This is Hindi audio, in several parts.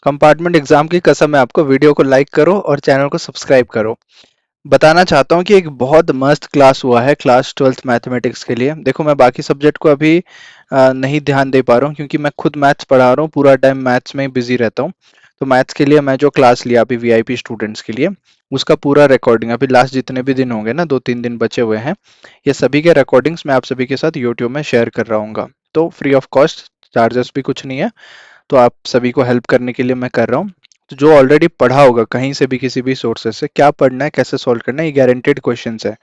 कंपार्टमेंट एग्जाम की कसम है आपको, वीडियो को लाइक करो और चैनल को सब्सक्राइब करो। बताना चाहता हूँ कि एक बहुत मस्त क्लास हुआ है, क्लास 12th मैथमेटिक्स के लिए। देखो मैं बाकी सब्जेक्ट को अभी नहीं ध्यान दे पा रहा हूँ क्योंकि मैं खुद मैथ्स पढ़ा रहा हूँ, पूरा टाइम मैथ्स में ही बिजी रहता हूँ। तो मैथ्स के लिए मैं जो क्लास लिया अभी वीआईपी स्टूडेंट्स के लिए, उसका पूरा रिकॉर्डिंग अभी लास्ट जितने भी दिन होंगे ना, 2-3 दिन बचे हुए हैं, ये सभी के रिकॉर्डिंग्स मैं आप सभी के साथ यूट्यूब में शेयर कर रहा हूँ। तो फ्री ऑफ कॉस्ट, चार्जेस भी कुछ नहीं है। तो आप सभी को हेल्प करने के लिए मैं कर रहा हूँ। तो जो ऑलरेडी पढ़ा होगा कहीं से भी, किसी भी सोर्सेस से, क्या पढ़ना है, कैसे सॉल्व करना है, ये गारंटेड क्वेश्चंस है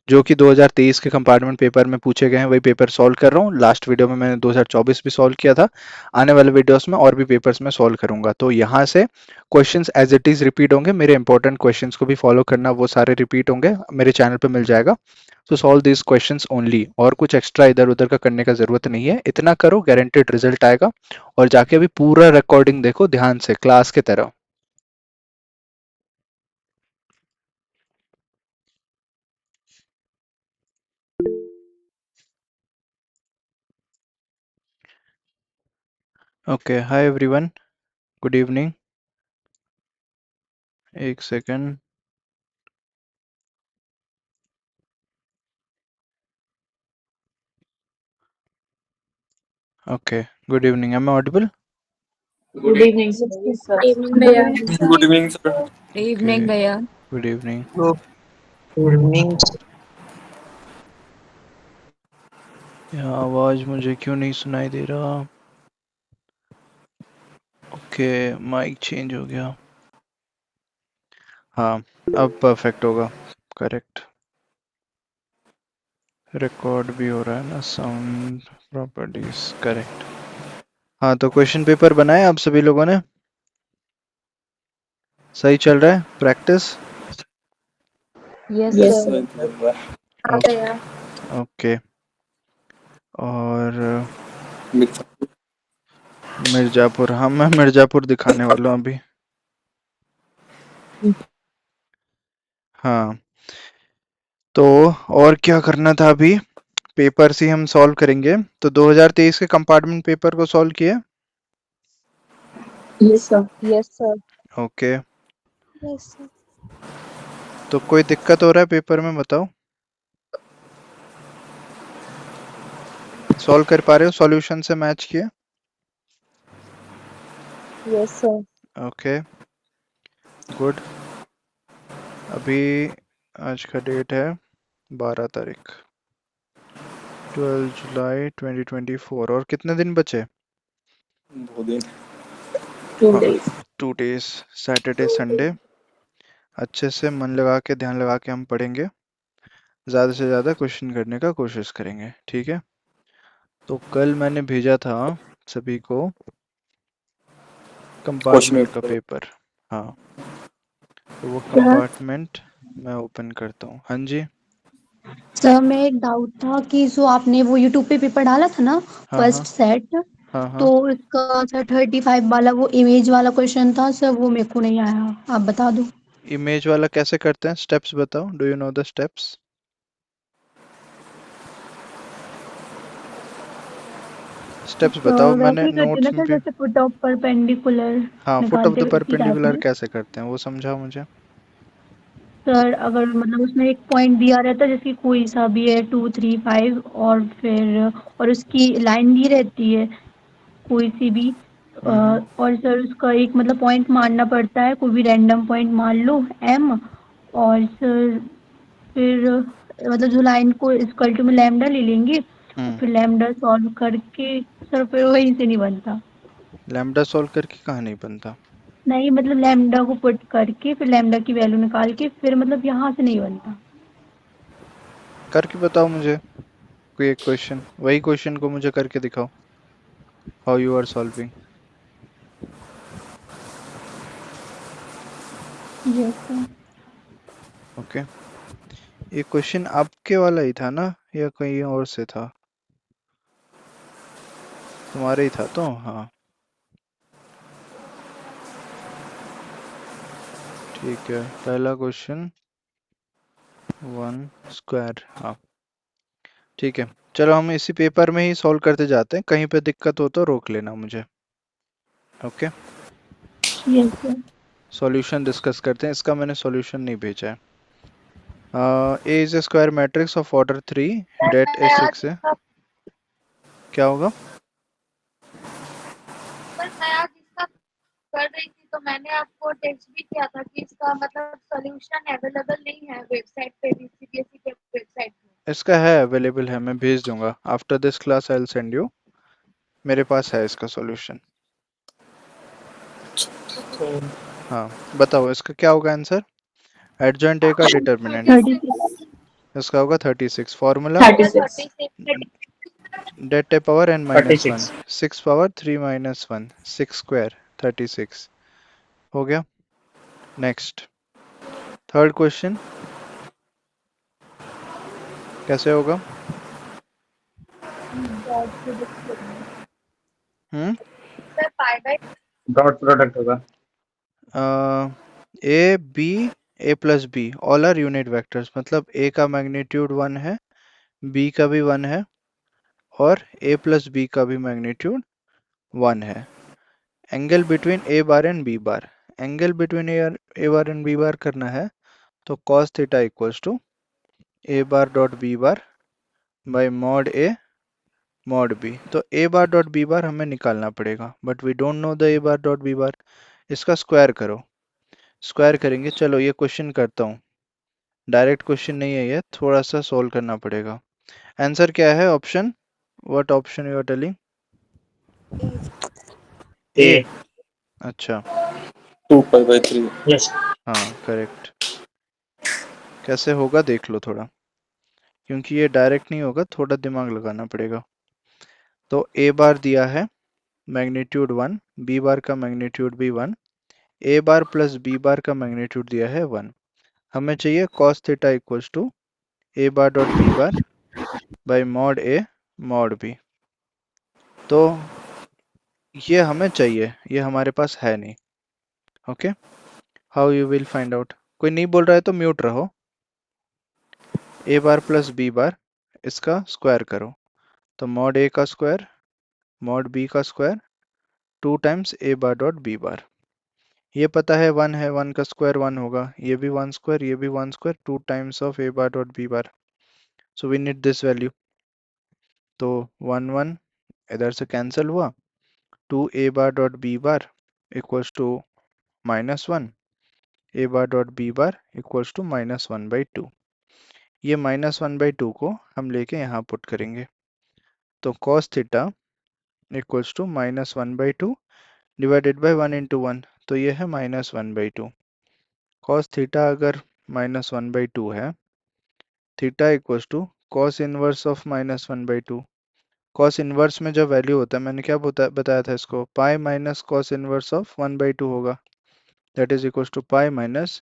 जो कि 2023 के कंपार्टमेंट पेपर में पूछे गए हैं, वही पेपर सॉल्व कर रहा हूँ। लास्ट वीडियो में मैंने 2024 भी सॉल्व किया था। आने वाले वीडियोस में और भी पेपर्स में सॉल्व करूंगा। तो यहाँ से questions as it is repeat होंगे, मेरे इंपॉर्टेंट क्वेश्चंस को भी फॉलो करना, वो सारे रिपीट होंगे, मेरे चैनल पे मिल जाएगा। तो सॉल्व दिस क्वेश्चंस ओनली, और कुछ एक्स्ट्रा इधर उधर का करने का जरूरत नहीं है। इतना करो, गारंटेड रिजल्ट आएगा। और जाके अभी पूरा रिकॉर्डिंग देखो ध्यान से, क्लास की तरह। Okay, hi everyone, good evening. एक second. Okay, good evening, am I audible? Good evening sir. Yes, sir. Evening Good भैया। evening, sir. Good evening sir. Okay, evening भैया। Good evening. Good evening. यह आवाज मुझे क्यों नहीं सुनाई दे रहा? ओके, माइक चेंज हो गया। हाँ, अब परफेक्ट होगा। करेक्ट, रिकॉर्ड भी हो रहा है ना, साउंड प्रॉपर्टीज, करेक्ट। हाँ, तो क्वेश्चन पेपर बनाए आप सभी लोगों ने? सही चल रहा है practice? Yes, yes sir. Sir. हाँ ओके, भैया। ओके। और मिर्जा। मिर्जापुर, हाँ मैं मिर्जापुर दिखाने वाला हूँ अभी। हाँ, तो और क्या करना था अभी? पेपर से हम सॉल्व करेंगे। तो 2023 के कंपार्टमेंट पेपर को सॉल्व किए? Yes sir. Yes, sir. Okay, Yes, sir. तो कोई दिक्कत हो रहा है पेपर में, बताओ। सॉल्व कर पा रहे हो? सॉल्यूशन से मैच किए? Yes, sir. Okay, good. अभी आज का डेट है 12 तारीख, 12 जुलाई 2024, और कितने दिन बचे? 2 दिन। 2 days। 2 days, Saturday Sunday. अच्छे से मन लगा के, ध्यान लगा के हम पढ़ेंगे, ज़्यादा से ज़्यादा क्वेश्चन करने का कोशिश करेंगे, ठीक है? तो कल मैंने भेजा था सभी को क्वेश्चन कंपार्टमेंट का पेपर। पेपर। हाँ, तो वो क्या कंपार्टमेंट मैं ओपन करता हूँ। हाँ जी। सर मैं एक डाउट था कि जो आपने वो यूट्यूब पे पेपर डाला था ना, हाँ फर्स्ट हाँ सेट, हाँ तो हाँ। इसका सर 35 वाला वो इमेज वाला क्वेश्चन था सर, वो मेरे को नहीं आया, आप बता दो। इमेज वाला कैसे करते हैं? स्टेप्स बताओ, do you know the steps? Steps बताओ, मैंने वैसे ही करते ना नोट्स में सर, भी। जैसे फुट ऑफ परपेंडिकुलर हाँ, फुट ऑफ निकालते द हैं, उसी टाइप परपेंडिकुलर में। कैसे करते हैं वो समझाओ मुझे। सर अगर मतलब उसमें एक पॉइंट दिया रहता है, जैसे कोई सा भी है 2, 3, 5, और फिर और उसकी लाइन दी रहती है कोई सी भी, हम्म। और सर उसका एक मतलब पॉइंट मानना पड़ता है, कोई भी रैंडम पॉइंट मान लो एम, और सर फिर मतलब जो लाइन को इक्वल टू में लैम्डा ले लेंगे, और हम्म। फिर लैम्डा सॉल्व करके सर फिर वहीं से नहीं बनता। लैम्डा सॉल्व करके कहाँ नहीं बनता? नहीं मतलब लैम्डा को पुट करके फिर लैम्डा की वैल्यू निकाल के फिर मतलब यहाँ से नहीं बनता। करके बताओ मुझे कोई एक क्वेश्चन, वही क्वेश्चन को मुझे करके दिखाओ, how you are solving. Yes sir. Okay, ये क्वेश्चन आपके वाला ही था ना, या कहीं और से था? तुम्हारे ही था तो, हाँ ठीक है। पहला क्वेश्चन 1 स्क्वायर, हाँ ठीक है। चलो हम इसी पेपर में ही सॉल्व करते जाते हैं, कहीं पे दिक्कत हो तो रोक लेना मुझे। Okay, yes sir. Solution discuss करते हैं। इसका मैंने सॉल्यूशन नहीं भेजा है। A is a square matrix of order 3 det A 6 है। क्या होगा? सर मैं आज इसका कर रही थी तो मैंने आपको टेक्स्ट भी किया था कि इसका मतलब सॉल्यूशन अवेलेबल नहीं है वेबसाइट पे भी, सीबीएसई के वेबसाइट पे। इसका है, अवेलेबल है, मैं भेज दूंगा। After this class I will send you. मेरे पास है इसका सॉल्यूशन। हाँ, बताओ इसका क्या होगा आंसर? एडजॉइंट ए का डिटर्मिनेंट 36। इसका होगा 36। Formula 36. Det A power n minus 1, 36. 6 power 3 minus 1, 6 square 36 हो गया। नेक्स्ट, थर्ड क्वेश्चन कैसे होगा? Hmm sir pi by dot product होगा. A B A plus B all are unit vectors, मतलब ए का मैग्नीट्यूड 1 है, बी का भी 1 है, और ए प्लस बी का भी मैग्नीट्यूड 1 है। Angle between A bar and B bar, angle between A bar and B bar करना है तो cos theta equals to A bar dot B bar by mod A mod B. तो A bar dot B bar हमें निकालना पड़ेगा, but we don't know the A bar dot B bar. इसका स्क्वायर करो। स्क्वायर करेंगे, चलो ये क्वेश्चन करता हूँ। डायरेक्ट क्वेश्चन नहीं है ये, थोड़ा सा सोल्व करना पड़ेगा। आंसर क्या है? Option, what option you are telling? A. A. अच्छा, 2 pi by 3. Yes. हाँ करेक्ट। कैसे होगा देख लो थोड़ा, क्योंकि ये डायरेक्ट नहीं होगा, थोड़ा दिमाग लगाना पड़ेगा। तो ए बार दिया है मैग्नीट्यूड 1, बी बार का मैग्नीट्यूड भी 1, A bar plus B bar का मैग्नीट्यूड दिया है 1। हमें चाहिए cos theta equals to A bar dot B bar by mod A mod B. तो ये हमें चाहिए, ये हमारे पास है नहीं। Okay, how you will find out? कोई नहीं बोल रहा है तो म्यूट रहो। ए बार प्लस बी बार, इसका स्क्वायर करो, तो मॉड ए का स्क्वायर मॉड बी का स्क्वायर 2 टाइम्स ए बार डॉट बी बार। ये पता है 1 है, 1 का स्क्वायर 1 होगा, ये भी 1 स्क्वायर, ये भी 1 square, 2 times of A bar dot B bar. So we need this value. तो 1 1 इधर से कैंसिल हुआ, 2 A bar dot B bar equals to -1, A bar dot B bar equals to -1/2। ये -1/2 को हम लेके यहाँ पुट करेंगे, तो cos theta equals to -1/2 divided by 1 into 1, तो ये है -1/2। cos थीटा अगर -1/2 है, theta equals to cos inverse of -1/2। cos inverse में जो वैल्यू होता है, मैंने क्या बताया था इसको, pi minus cos inverse of 1/2 होगा, that is equals to pi minus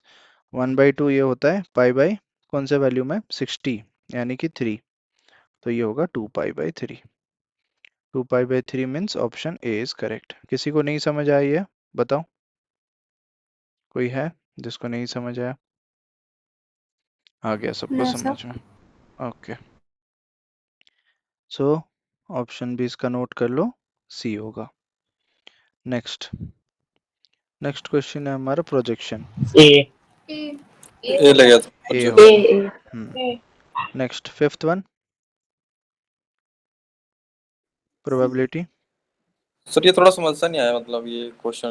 1/2। ये होता है पाई बाई कौन से वैल्यू में, 60 यानी कि 3, तो ये होगा 2 pi by 3। 2 pi by 3 means option A is correct. किसी को नहीं समझ आई है? बताओ, कोई है जिसको नहीं समझ आया? आ गया सबको ना समझ सर। में? ओके, सो ऑप्शन बी इसका नोट कर लो, सी होगा। नेक्स्ट, नेक्स्ट क्वेश्चन है हमारा प्रोजेक्शन। A. ए लग गया था ए मुझे. होगा। Next, fifth one, probability. Sir ये थोड़ा समझ सा नहीं आया, मतलब ये question.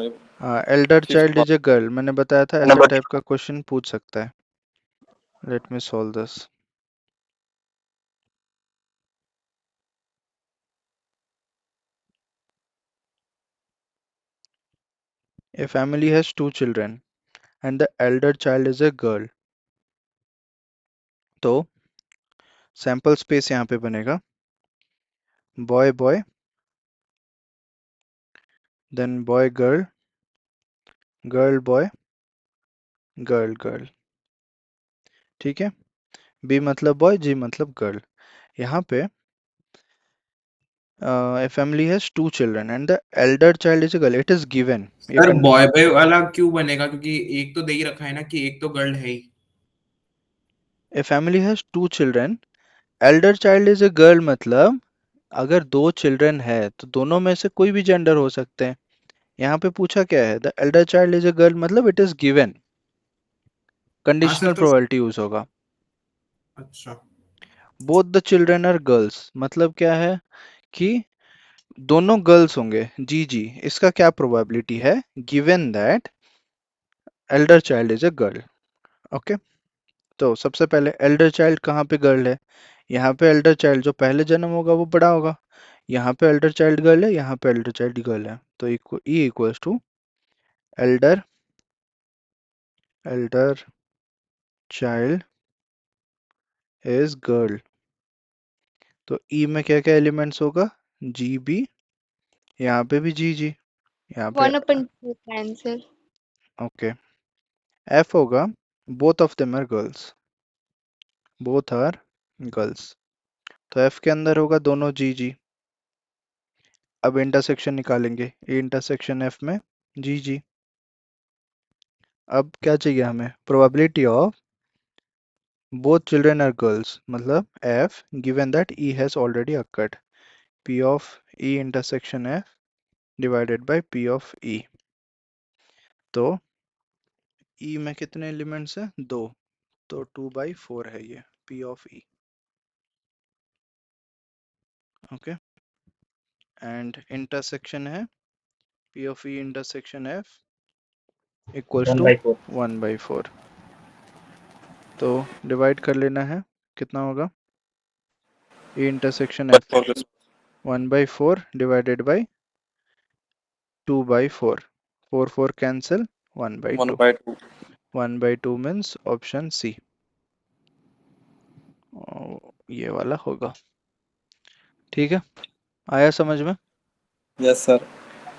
Elder Fifth child is a girl, मैंने बताया था ऐसे टाइप का क्वेश्चन पूछ सकता है। Let me solve this. A family has 2 children and the elder child is a girl. तो सैंपल स्पेस यहाँ पे बनेगा, boy boy, then boy girl, girl boy, girl girl. ठीक है, बी मतलब बॉय, जी मतलब गर्ल। यहाँ पे a family has 2 children and the elder child is a girl, it is given। ये सर बॉय बॉय वाला क्यों बनेगा, क्योंकि एक तो दे ही रखा है ना कि एक तो गर्ल है ही। a family has 2 children, elder child is a girl मतलब अगर 2 चिल्ड्रन है तो दोनों में से कोई भी जेंडर हो सकते हैं। यहाँ पे पूछा क्या है, the elder child is a girl, मतलब इट इज गिवन, कंडीशनल तो प्रोबेबिलिटी यूज होगा। अच्छा both the children are girls, मतलब क्या है कि दोनों गर्ल्स होंगे, जी जी, इसका क्या प्रोबेबिलिटी है, given that Elder child is a girl. Okay, तो सबसे पहले एल्डर चाइल्ड कहाँ पे गर्ल है, यहाँ पे एल्डर चाइल्ड जो पहले जन्म होगा वो बड़ा होगा, यहाँ पे एल्डर चाइल्ड गर्ल है, यहाँ पे एल्डर चाइल्ड गर्ल है, तो E equals to elder elder child is girl. तो ई में क्या क्या एलिमेंट्स होगा, जी बी, यहाँ पे भी जी जी, यहाँ पे 1/2 का आंसर। ओके, एफ होगा both of them are girls, both are girls, तो एफ के अंदर होगा दोनों जी जी। अब इंटरसेक्शन निकालेंगे, ए इंटरसेक्शन एफ में जी जी। अब क्या चाहिए हमें, probability of both children are girls, मतलब F given that E has already occurred, P of E intersection F divided by P of E. तो ई में कितने एलिमेंट्स हैं, दो, तो 2/4 है ये P of E. Okay, and intersection है P of E intersection F equals to 1/4. 1/4। तो डिवाइड कर लेना है, कितना होगा, A intersection F 1/4 divided by 2/4, 4 4 cancel, 1/2, 1/2 1/2 means option C, ये वाला होगा। ठीक है, आया समझ में। Yes sir.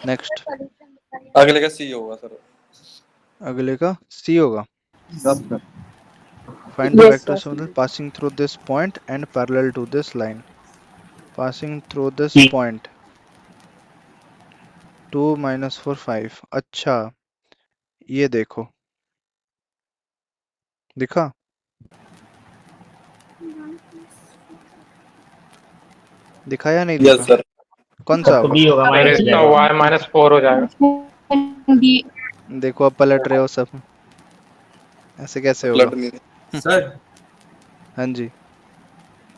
नेक्स्ट, सॉल्यूशन बताइए। अगले का सी होगा सर। अगले का सी होगा, yes sir. Find the Yes, vector sir. Sum passing through this point and parallel to this line, passing through this C. Point 2 - 4 5। अच्छा, ये देखो, दिखा, दिखा या नहीं यस दिखा, सर। कौन सा तो होगा, B होगा, सर माइनस हो इसका जाएगा. y-4 हो जाएगा। बी। देखो अब पलट रहे हो सब, ऐसे कैसे होगा। ब्लड नहीं सर। हाँ जी,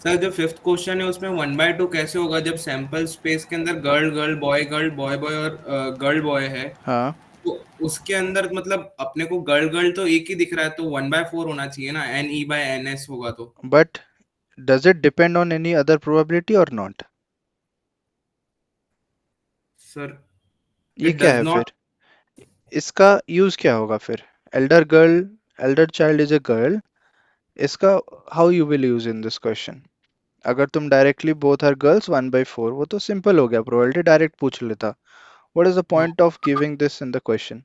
सर जो फिफ्थ क्वेश्चन है उसमें 1/2 कैसे होगा जब सैंपल स्पेस के अंदर girl girl boy girl boy boy और गर्ल बॉय है, हाँ, तो उसके अंदर मतलब अपने को गर्ल गर्ल तो एक ही दिख रहा है, तो 1/4 होना चाहिए ना, NE/NS होगा तो। But does it depend on any other probability और नॉट, सर ये इट क्या डज है नॉट। फिर, इसका यूज क्या होगा फिर, elder girl, elder child is a girl, इसका how you will use in this question. अगर तुम डायरेक्टली बोथ आर गर्ल्स 1/4, वो तो सिंपल हो गया, प्रोबेबिलिटी डायरेक्ट पूछ लेता, व्हाट इज द हाँ point of giving this in the question.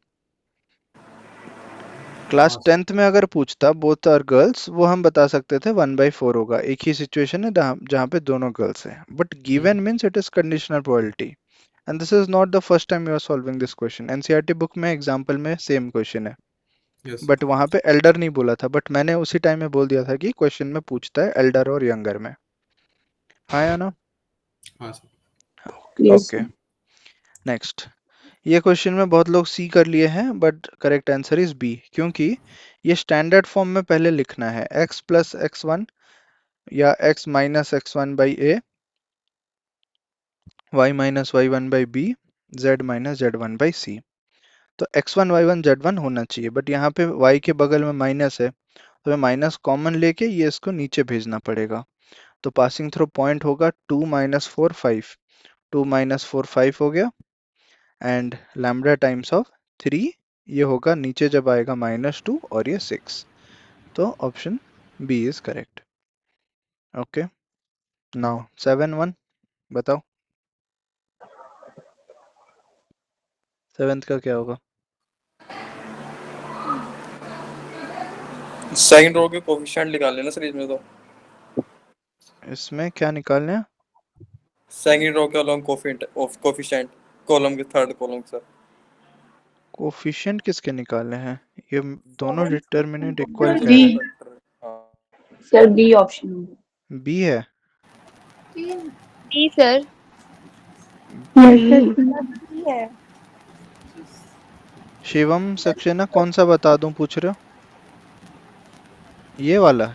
Class हाँ 10th में अगर पूछता बोथ आर गर्ल्स, वो हम बता सकते थे 1/4 होगा, एक ही सिचुएशन है जहाँ पे दोनों गर्ल्स हैं, but given means it is conditional probability, and this is not the first time you are solving this question, NCERT book में एग्जाम्पल में सेम क्वेश्चन है, यस बट वहां पे एल्डर नहीं बोला था, बट मैंने उसी टाइम में बोल दिया था कि क्वेश्चन में पूछता है एल्डर और यंगर में, हाँ या ना। हाँ सर। Yes. ओके, नेक्स्ट, ये क्वेश्चन में बहुत लोग सी कर लिए हैं, but correct answer is B, क्योंकि ये स्टैंडर्ड फॉर्म में पहले लिखना है, x + x1 या x - x1 by a, y - y1 by b, z - z1 by c। तो x1 y1 z1 होना चाहिए, बट यहाँ पे y के बगल में माइनस है, तो हमें माइनस कॉमन लेके ये इसको नीचे भेजना पड़ेगा, तो पासिंग थ्रू पॉइंट होगा 2 - 4 5, 2 - 4 5 हो गया, एंड लैम्बडा टाइम्स ऑफ 3, ये होगा नीचे जब आएगा -2 और ये 6, तो option B is correct. Okay, now 7 1 बताओ, सेवेंथ का क्या होगा, सेकंड रो के कोफिशिएंट निकाल लेना सर इसमें तो। इसमें क्या निकालना है, सेकंड रो के अलॉन्ग कोफिशिएंट कॉलम के थर्ड कॉलम सर। कोफिशिएंट किसके निकालने हैं, ये दोनों 7 डिटर्मिनेंट इक्वल कह B. रहे हैं, Sir, B option. बी है, बी सर। B. बी है। शिवम सक्सेना कौन सा बता दूं पूछ रहे हो? ये वाला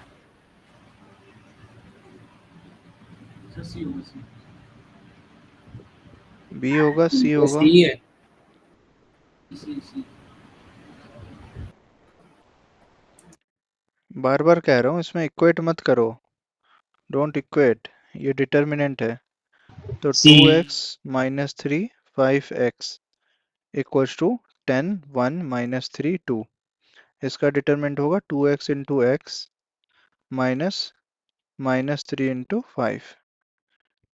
बी होगा सी ये होगा? सी है। बार बार कह रहा हूँ इसमें इक्वेट मत करो, डोंट इक्वेट, ये डिटर्मिनेंट है। तो see 2x minus 3 5x equals to 10 1 minus 3 2। इसका डिटरमिनेंट होगा 2x into x minus minus 3 into 5,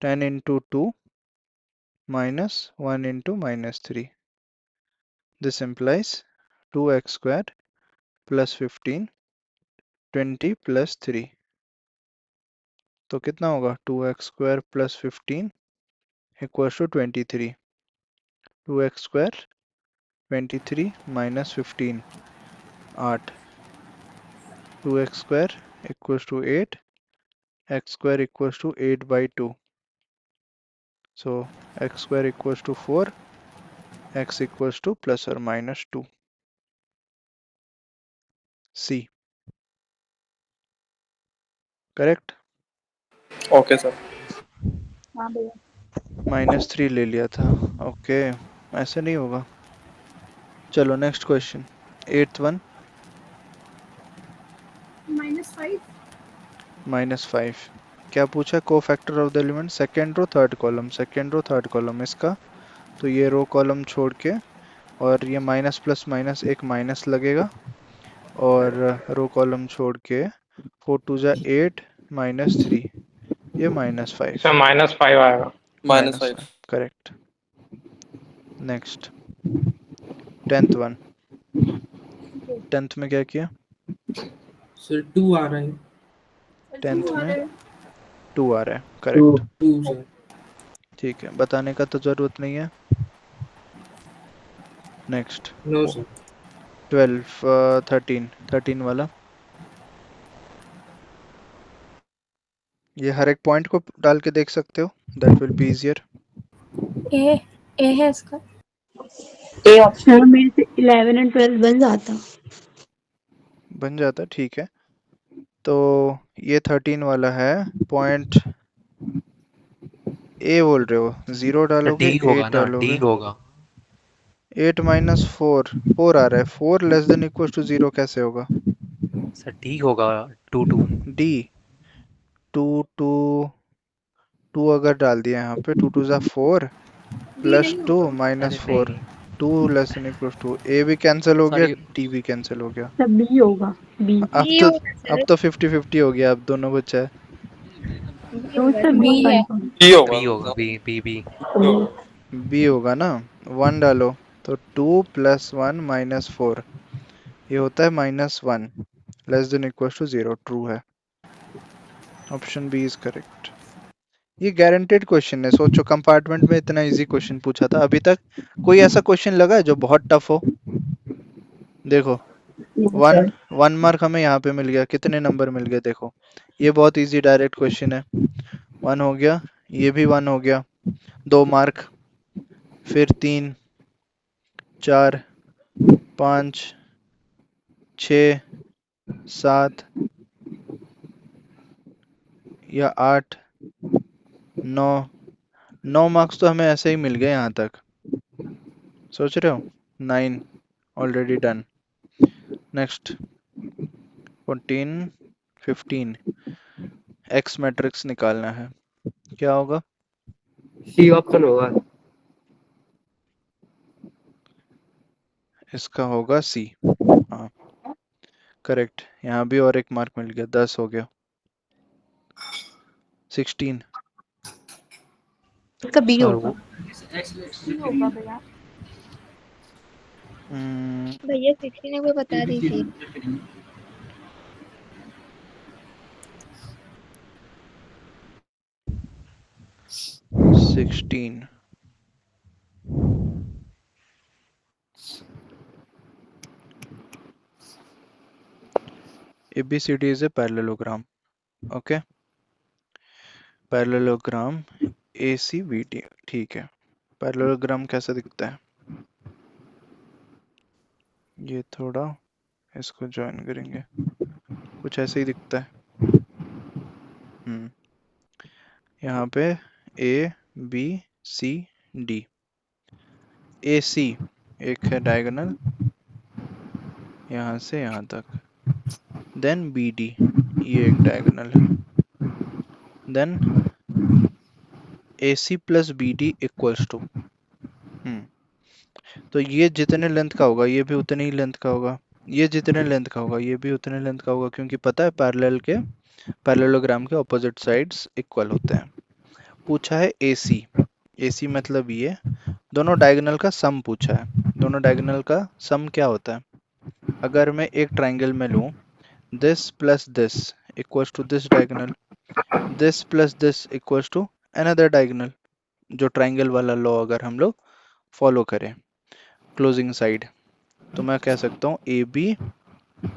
10 into 2 minus 1 into minus 3. This implies 2x square plus 15, 20 plus 3. तो कितना होगा 2x square plus 15 equals to 23. 2x square 23 minus 15 8. 2x square equals to 8. X square equals to 8 by 2. So x square equals to 4. X equals to plus or minus 2. C. Correct? Okay sir. हाँ भैया। -3 ले लिया था। ओके, ऐसे नहीं होगा। चलो नेक्स्ट क्वेश्चन, 8th वन। -5 क्या पूछा? Cofactor of the element second row third column, second row third column इसका। तो ये रो कॉलम छोड़ के, और ये माइनस प्लस माइनस एक माइनस लगेगा, और रो कॉलम छोड़ के 4 2 जा 8 -3, ये -5। इसमें -5 आएगा। Minus five. -5 correct. Next 10th one. 10th में क्या किया? सर 2 आ रहा है। 10th में 2 आ रहा है, 2 करेक्ट। 2 सर। ठीक है, बताने का तो जरूरत नहीं है। Next no sir. 13 वाला। ये हर एक पॉइंट को डाल के देख सकते हो, दैट विल बी इजियर। ए ए है इसका। A option. सर मेरे से 11 और 12 बन जाता। बन जाता, ठीक है। तो ये 13 वाला है पॉइंट, ए बोल रहे हो, 0 डी डालोगे होगा 8 ना, डी डालोगे। होगा। 8 माइनस 4 आ रहा है, 4 लेस देन इक्वल टू 0 कैसे होगा? सर डी होगा, 2 2। डी 2 2 2 अगर डाल दिया यहाँ पे, 2 2 जा 4 प्लस 2 माइनस अरे 4, नहीं 2 less than equal to, A भी कैंसिल हो गया, सॉरी, डी भी कैंसिल हो गया। सर बी होगा, बी। अब बी तो होगा सर। अब तो 50-50 हो गया, अब दोनों बचा है। बी तो होगा सर बी बी है। कंफर्म। बी होगा। बी होगा, बी बी बी। बी होगा ना। 1 डालो तो 2 प्लस 1 माइनस 4, ये होता है -1 less than equal to 0, true है। Option B is correct. ये गारंटेड क्वेश्चन है, सोचो कंपार्टमेंट में इतना इजी क्वेश्चन पूछा था अभी तक, कोई ऐसा क्वेश्चन लगा है जो बहुत टफ हो? देखो, वन सर। 1 मार्क हमें यहाँ पे मिल गया, कितने नंबर मिल गए देखो, ये बहुत इजी डायरेक्ट क्वेश्चन है। 1 हो गया, ये भी 1 हो गया, 2 मार्क, फिर 3 4 5 6 7 या 8 9, 9 मार्क्स तो हमें ऐसे ही मिल गए यहाँ तक, सोच रहे हो? 9 already done. Next 14 15, x matrix निकालना है, क्या होगा? सी ऑप्शन होगा। इसका होगा सी। हाँ करेक्ट, यहाँ भी और एक मार्क मिल गया, 10 हो गया। 16 इसका बी सर होगा। वो बी होगा भैया। हम्म, भैया 16 को बता दीजिए। 16 ABCD is a parallelogram. Okay, parallelogram ACBD, ठीक है। पैरेललोग्राम कैसा दिखता है? ये थोड़ा इसको ज्वाइन करेंगे, कुछ ऐसे ही दिखता है। यहाँ पे ए बी सी डी, ए सी एक है डायगोनल यहाँ से यहाँ तक, देन बी डी ये एक डायगोनल है, then A C plus B D equals to, तो ये जितने लेंथ का होगा ये भी उतनी ही लेंथ का होगा, ये जितने लेंथ का होगा ये भी उतने लेंथ का होगा, क्योंकि पता है पैरेललोग्राम के ऑपोजिट साइड्स इक्वल होते हैं। पूछा है AC, AC मतलब ये दोनों डायगोनल का सम पूछा है। दोनों डायगोनल का सम क्या होता है? अगर मैं एक ट्राइंगल में लूं this plus this equals to this diagonal, this plus this equals to another diagonal, जो ट्राइंगल वाला लॉ अगर हम लोग फॉलो करें क्लोजिंग साइड, तो मैं कह सकता हूँ AB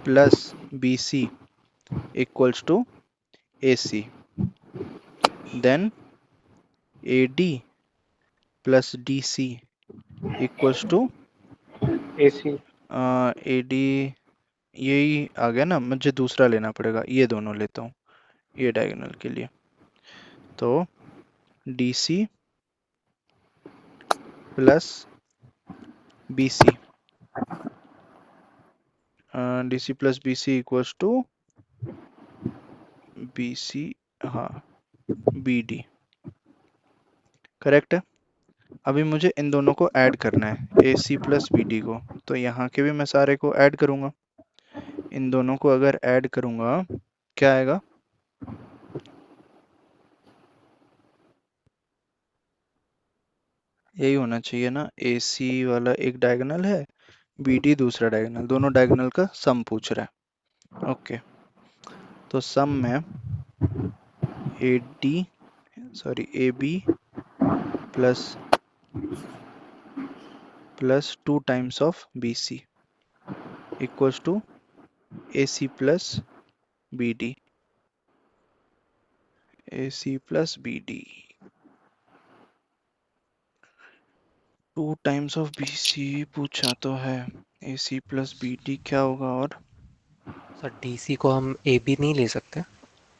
plus BC equals to AC, then AD plus DC equals to AC. AD, यही आ गया ना, मुझे दूसरा लेना पड़ेगा, ये दोनों लेता हूँ ये डायगोनल के लिए, तो DC plus BC, DC plus BC equals to BC, हाँ BD, करेक्ट है। अभी मुझे इन दोनों को ऐड करना है AC प्लस BD को, तो यहाँ के भी मैं सारे को ऐड करूँगा, इन दोनों को अगर ऐड करूँगा क्या आएगा, यही होना चाहिए ना, AC वाला एक डायगोनल है, BD दूसरा डायगोनल, दोनों डायगोनल का सम पूछ रहा है। ओके, तो सम में AB plus 2 times of BC equals to AC plus BD, AC plus BD 2 times of BC पूछा तो है, AC प्लस BD क्या होगा, और सर डीसी को हम ए बी नहीं ले सकते?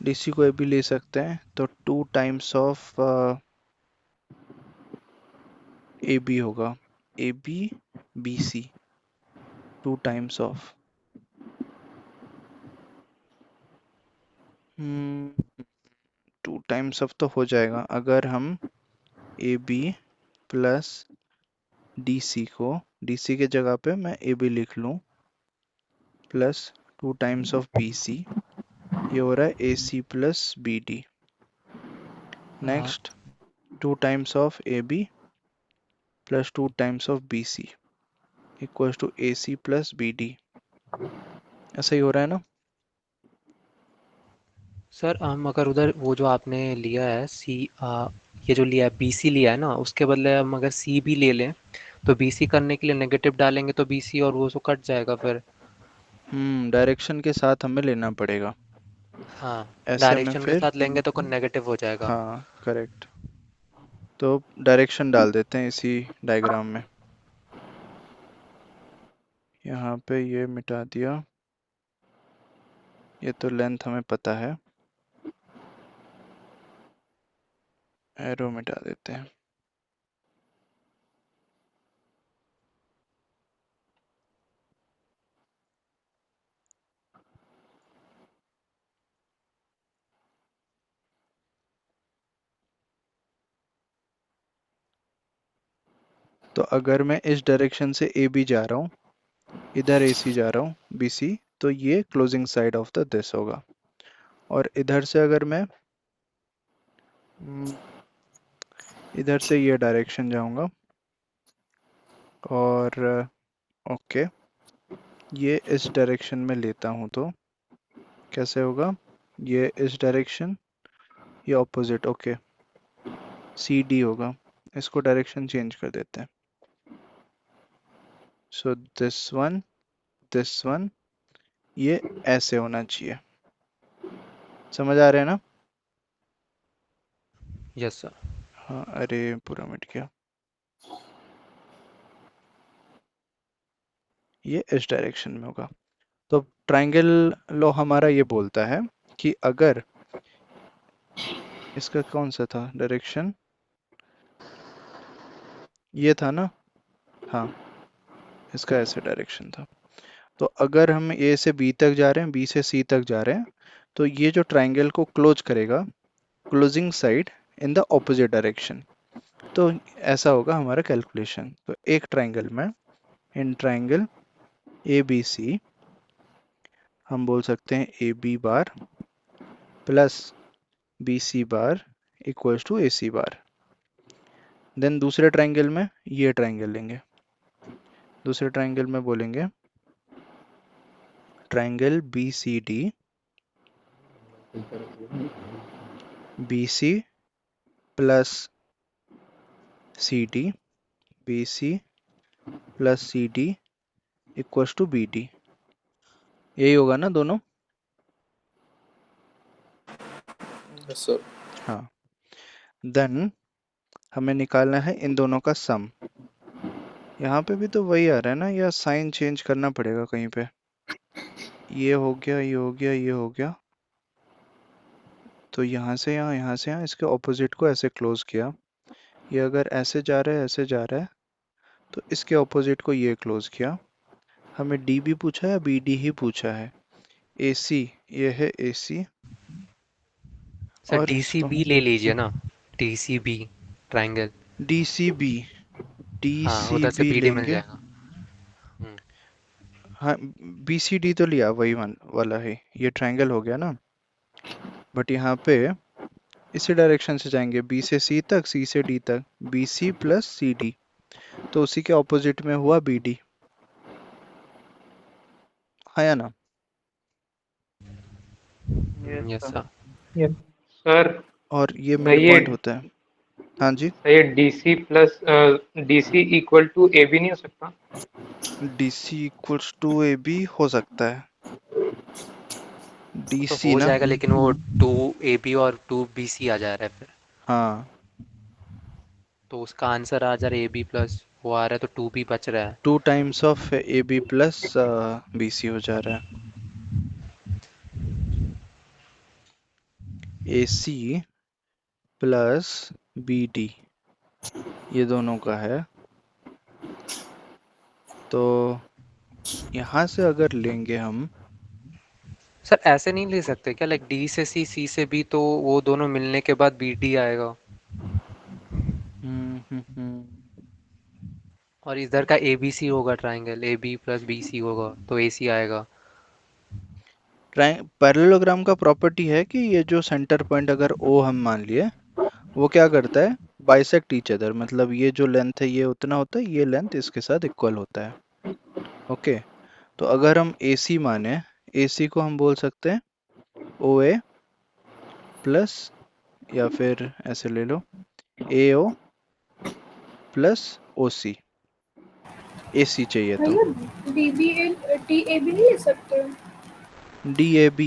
DC को AB ले सकते हैं, तो 2 टाइम्स ऑफ AB होगा, AB BC 2 times of, 2 times of तो हो जाएगा अगर हम AB प्लस DC को, DC के जगह पे मैं AB लिख लूं, प्लस 2 टाइम्स ऑफ BC, ये हो रहा है AC plus BD, next 2 times of AB plus 2 times of BC equals to AC plus BD, ऐसा ही हो रहा है ना। सर हम अगर उधर वो जो आपने लिया है ये जो लिया है बीसी लिया है ना, उसके बदले हम अगर सी भी ले लें तो बीसी करने के लिए नेगेटिव डालेंगे तो बीसी और वो तो कट जाएगा फिर। डायरेक्शन के साथ हमें लेना पड़ेगा, हाँ, ऐसे में डायरेक्शन के फिर, साथ लेंगे तो नेगेटिव हो जाएगा। हाँ करेक्ट, तो डायरेक्शन डाल देते हैं इसी डायग्राम में, यहाँ पे ये मिटा दिया, ये तो लेंथ हमें पता है, एरो मिटा देते हैं। तो अगर मैं इस डायरेक्शन से AB जा रहा हूँ, इधर AC जा रहा हूँ BC, तो ये closing side of the this होगा, और इधर से अगर मैं इधर से ये डायरेक्शन जाऊंगा, और ओके ये इस डायरेक्शन में लेता हूँ तो कैसे होगा, ये इस डायरेक्शन, ये ऑपोजिट, ओके CD होगा, इसको डायरेक्शन चेंज कर देते हैं, सो दिस वन ये ऐसे होना चाहिए, समझ आ रहा है ना। Yes sir. हाँ अरे पूरा मिट गया, ये इस डायरेक्शन में होगा। तो ट्राइंगल लॉ हमारा ये बोलता है कि अगर इसका कौन सा था डायरेक्शन, ये था ना, हाँ इसका ऐसे डायरेक्शन था। तो अगर हम ए से बी तक जा रहे हैं, बी से सी तक जा रहे हैं, तो ये जो ट्राइंगल को क्लोज करेगा, closing side in the opposite direction, तो ऐसा होगा हमारा कैलकुलेशन। तो एक ट्राइंगल में, इन ट्राइंगल ए बी सी, हम बोल सकते हैं A B bar plus B C bar equals to A C bar. Then दूसरे ट्राइंगल में ये ट्राइंगल लेंगे, दूसरे ट्राइंगल में बोलेंगे triangle B C D, B C plus C D, B C plus C D equals to B D. यही होगा ना दोनों? Yes sir. हाँ। देन हमें निकालना है इन दोनों का सम। यहाँ पे भी तो वही आ रहा है ना, या साइन चेंज करना पड़ेगा कहीं पे? ये हो गया, ये हो गया, ये हो गया, तो यहाँ से यहाँ, यहाँ से यहाँ, इसके ऑपोजिट को ऐसे क्लोज किया। ये अगर ऐसे जा रहा है, ऐसे जा रहा है, तो इसके ऑपोजिट को ये क्लोज किया। हमें डी भी पूछा है, बी डी ही पूछा है। ए सी, ये है ए सी, सर और डी सी इसको बी ले लीजिए ना, D C B triangle. D C B, D हाँ सी उधर से बी बी डी मिल लेंगे। जाएगा। हम्म, हाँ, बी सी डी तो लिया वही वाला है, ये ट्रायंगल हो गया ना। बट यहाँ पे इसी डायरेक्शन से जाएंगे, बी से सी तक, सी से डी तक, B C plus C D, तो उसी के ऑपोजिट में हुआ बी डी, हाँ या ना? Yes sir. Yes sir. और ये मिड सही है, पॉइंट होता है। हाँ जी, सही है। DC plus DC equal to A भी नहीं हो सकता? D C equals to A B हो सकता है, डी तो सी हो ना। जाएगा, लेकिन वो 2 AB और 2BC आ जा रहा है फिर। हाँ, तो उसका आंसर आ जा रहा है AB प्लस वो आ रहा है, तो 2B बच रहा है। 2 times of A B plus B C हो जा रहा है। A C plus B D, ये दोनों का है। तो यहाँ से अगर लेंगे हम, सर ऐसे नहीं ले सकते क्या, लाइक D से C, C से B, तो वो दोनों मिलने के बाद BD आएगा, और इधर का ABC होगा ट्राइंगल, AB प्लस BC होगा तो AC आएगा। पैरेललोग्राम का प्रॉपर्टी है कि ये जो सेंटर पॉइंट अगर ओ हम मान लिए, वो क्या करता है, बाइसेक्ट ईच अदर, मतलब ये जो लेंथ है ये उतना होता है, ये लेंथ इसके साथ इक्वल होता है। ओके, तो अगर हम AC माने, AC को हम बोल सकते हैं OA प्लस, या फिर ऐसे ले लो AO प्लस OC, AC चाहिए तो भैया DBA TAB नहीं ले सकते? DAB,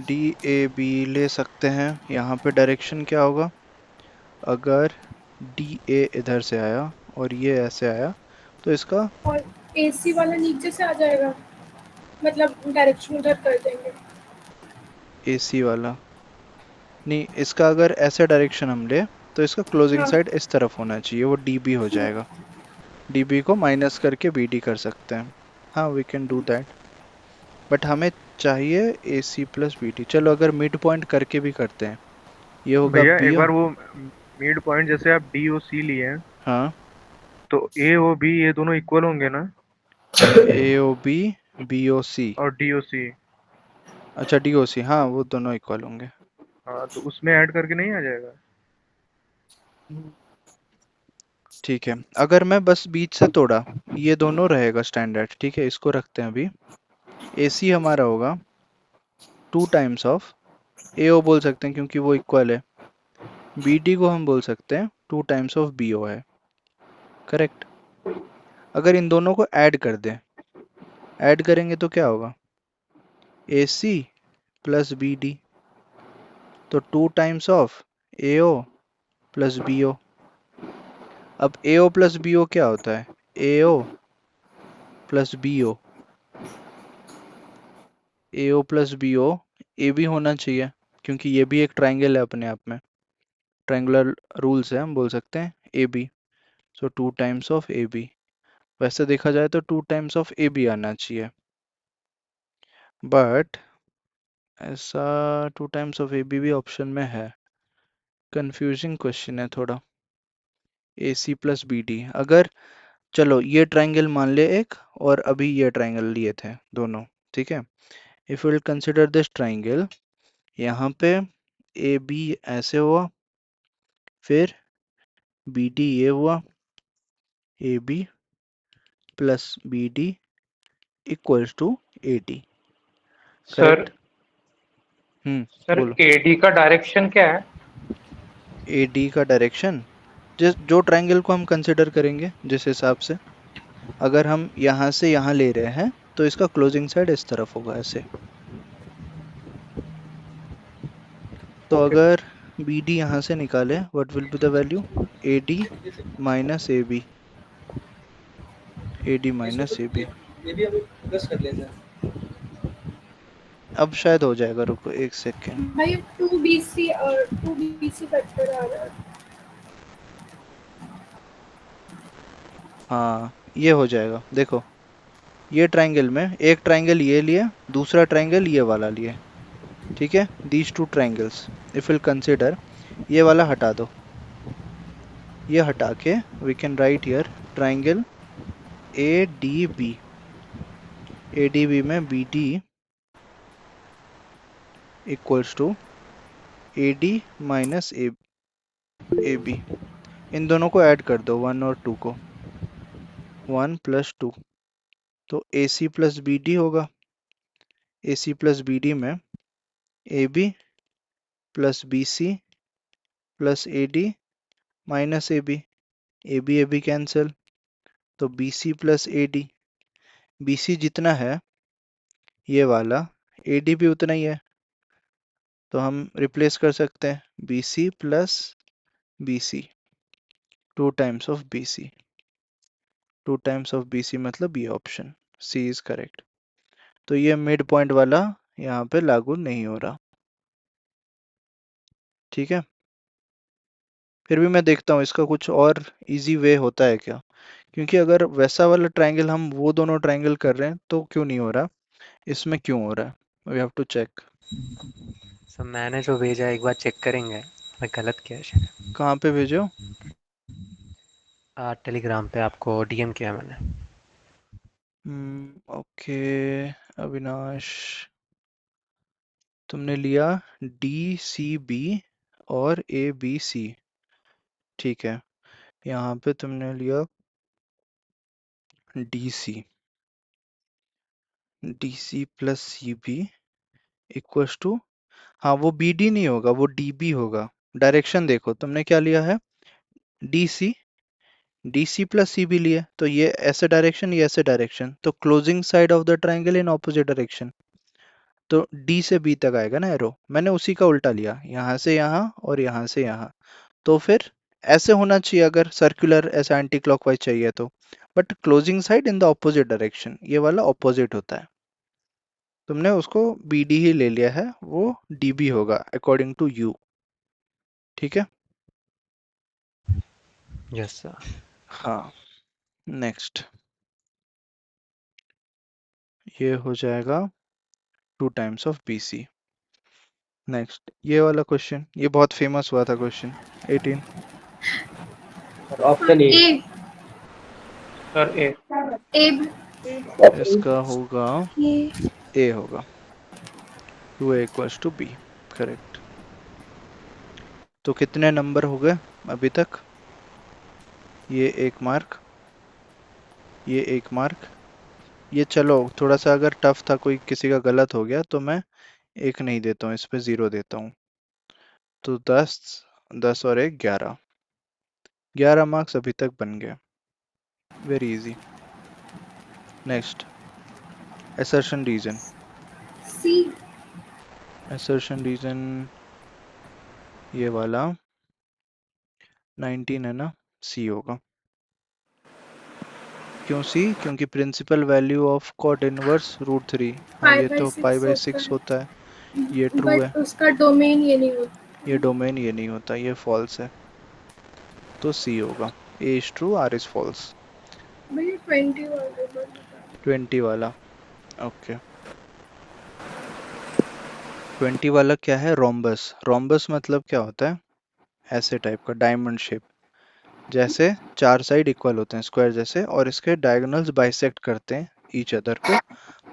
DAB ले सकते हैं। यहाँ पे डायरेक्शन क्या होगा, अगर DA इधर से आया और ये ऐसे आया, तो इसका और AC वाला नीचे से आ जाएगा, मतलब डायरेक्शन उधर कर देंगे। AC वाला नहीं, इसका अगर ऐसे डायरेक्शन हम ले, तो इसका क्लोजिंग हाँ। साइड इस तरफ होना चाहिए, वो DB हो जाएगा। DB को माइनस करके BD कर सकते हैं। हाँ, we can do that, but हमें चाहिए AC प्लस BD। चलो अगर मिड पॉइंट करके भी करते हैं, ये होगा भैया एक BO। बार वो मिड पॉइंट जैसे आप डी ओ सी लिए हैं, हाँ, तो ए ओ बी ये दोनों इक्वल होंगे ना? AOB BOC, और डी ओ सी, अच्छा DOC, हाँ वो दोनों इक्वल होंगे। हाँ, तो उसमें ऐड करके नहीं आ जाएगा? ठीक है, अगर मैं बस बीच से तोड़ा, ये दोनों रहेगा स्टैंडर्ड, ठीक है, इसको रखते हैं अभी। AC हमारा होगा 2 टाइम्स ऑफ AO बोल सकते हैं क्योंकि वो इक्वल है। BD को हम बोल सकते हैं 2 टाइम्स ऑफ BO है, करेक्ट। अगर इन दोनों को ऐड कर दें, ऐड करेंगे तो क्या होगा, AC प्लस BD, तो 2 times of AO plus BO। अब AO प्लस BO क्या होता है, AO plus BO, AO plus BO, AB होना चाहिए क्योंकि ये भी एक ट्राइंगल है अपने आप में, ट्रायंगुलर रूल्स है, हम बोल सकते हैं AB, so 2 times of AB। वैसे देखा जाए तो 2 टाइम्स ऑफ AB आना चाहिए, बट ऐसा 2 टाइम्स ऑफ AB भी ऑप्शन में है, कंफ्यूजिंग क्वेश्चन है थोड़ा। AC प्लस BD, अगर चलो ये ट्राइंगल मान ले एक, और अभी ये ट्राइंगल लिए थे दोनों, ठीक है। If will consider this triangle, यहाँ पे AB ऐसे हुआ, फिर BD ये हुआ, AB plus BD equals to AD, sir correct. Sir बोलो। एडी का डायरेक्शन क्या है? AD का डायरेक्शन, जिस जो ट्राइंगल को हम कंसिडर करेंगे जिस हिसाब से, अगर हम यहाँ से यहाँ ले रहे हैं तो इसका क्लोजिंग साइड इस तरफ होगा ऐसे। तो ओके सर। अगर BD यहाँ से निकाले, what will be the value? AD minus AB, AD minus AB। अब शायद हो जाएगा, रुको एक सेकेंड। भाई 2BC और 2BC फैक्टर आ रहा है। हाँ ये हो जाएगा, देखो ये ट्राइंगल में एक ट्राइंगल ये लिए, दूसरा ट्राइंगल ये वाला लिए, ठीक है। These two triangles if will consider, ये वाला हटा दो, ये हटा के we can write here triangle ADB, ADB में BD equals to AD minus AB। इन दोनों को ऐड कर दो, 1 और 2 को, 1 प्लस 2, तो AC प्लस BD होगा। AC प्लस BD में AB plus BC plus AD minus AB, AB cancel, तो BC प्लस AD, BC जितना है ये वाला, AD भी उतना ही है, तो हम रिप्लेस कर सकते हैं BC plus BC, 2 times of BC, 2 times of BC मतलब ये ऑप्शन C इज करेक्ट। तो ये मिड पॉइंट वाला यहाँ पे लागू नहीं हो रहा, ठीक है। फिर भी मैं देखता हूँ इसका कुछ और इजी वे होता है क्या, क्योंकि अगर वैसा वाला ट्रायंगल हम वो दोनों ट्रायंगल कर रहे हैं तो क्यों नहीं हो रहा, इसमें क्यों हो रहा है, we have to check. Sir मैंने जो भेजा है एक बार चेक करेंगे, मैं गलत किया है शायद। कहाँ पे भेजो? टेलीग्राम पे आपको DM किया मैंने। ओके अविनाश, तुमने लिया DCB और ABC, ठीक है। यहाँ पे तुमने लिया DC plus CB equals to, हाँ वो BD नहीं होगा, वो DB होगा। डायरेक्शन देखो तुमने क्या लिया है, DC प्लस CB लिया, तो ये ऐसे डायरेक्शन, ये ऐसे डायरेक्शन, तो closing side of the triangle in opposite direction, तो D से B तक आएगा ना एरो, मैंने उसी का उल्टा लिया, यहाँ से यहाँ और यहाँ से यहाँ, तो फिर ऐसे होना चाहिए अगर सर्कुलर ऐसा एंटी क्लॉकवाइज चाहिए तो, but closing side in the opposite direction, ये वाला ऑपोजिट होता है, तुमने उसको BD ही ले लिया है, वो DB होगा अकॉर्डिंग टू यू, ठीक है। Yes sir. हाँ नेक्स्ट, ये हो जाएगा 2 टाइम्स ऑफ BC। नेक्स्ट ये वाला क्वेश्चन, ये बहुत फेमस हुआ था question 18। Option A. A sir A. A इसका होगा ये A होगा, 2A equals to B, correct. तो कितने नंबर हो गए अभी तक? ये एक मार्क, ये एक मार्क, ये चलो थोड़ा सा अगर टफ था, कोई किसी का गलत हो गया तो मैं एक नहीं देता हूँ, इस पे 0 देता हूँ, तो 10, 10 और 1 11, 11 मार्क्स अभी तक बन गए, very easy. Next assertion reason, C assertion reason ये वाला 19 है ना, C होगा। क्यों सी? क्योंकि principal value of cot inverse √3। हाँ ये तो π/6 होता है, ये ट्रू है। बट उसका डोमेन ये नहीं होता। ये डोमेन ये नहीं होता, ये फॉल्स है, तो सी होगा। A is true, R is false. भैया 20 वाले बता। 20 वाला, ओके। 20 वाला क्या है? रोम्बस। रोम्बस मतलब क्या होता है? ऐसे टाइप का डायमंड शेप, जैसे चार साइड इक्वल होते हैं स्क्वायर जैसे, और इसके डायगोनल्स बाइसेक्ट करते हैं ईच अदर को,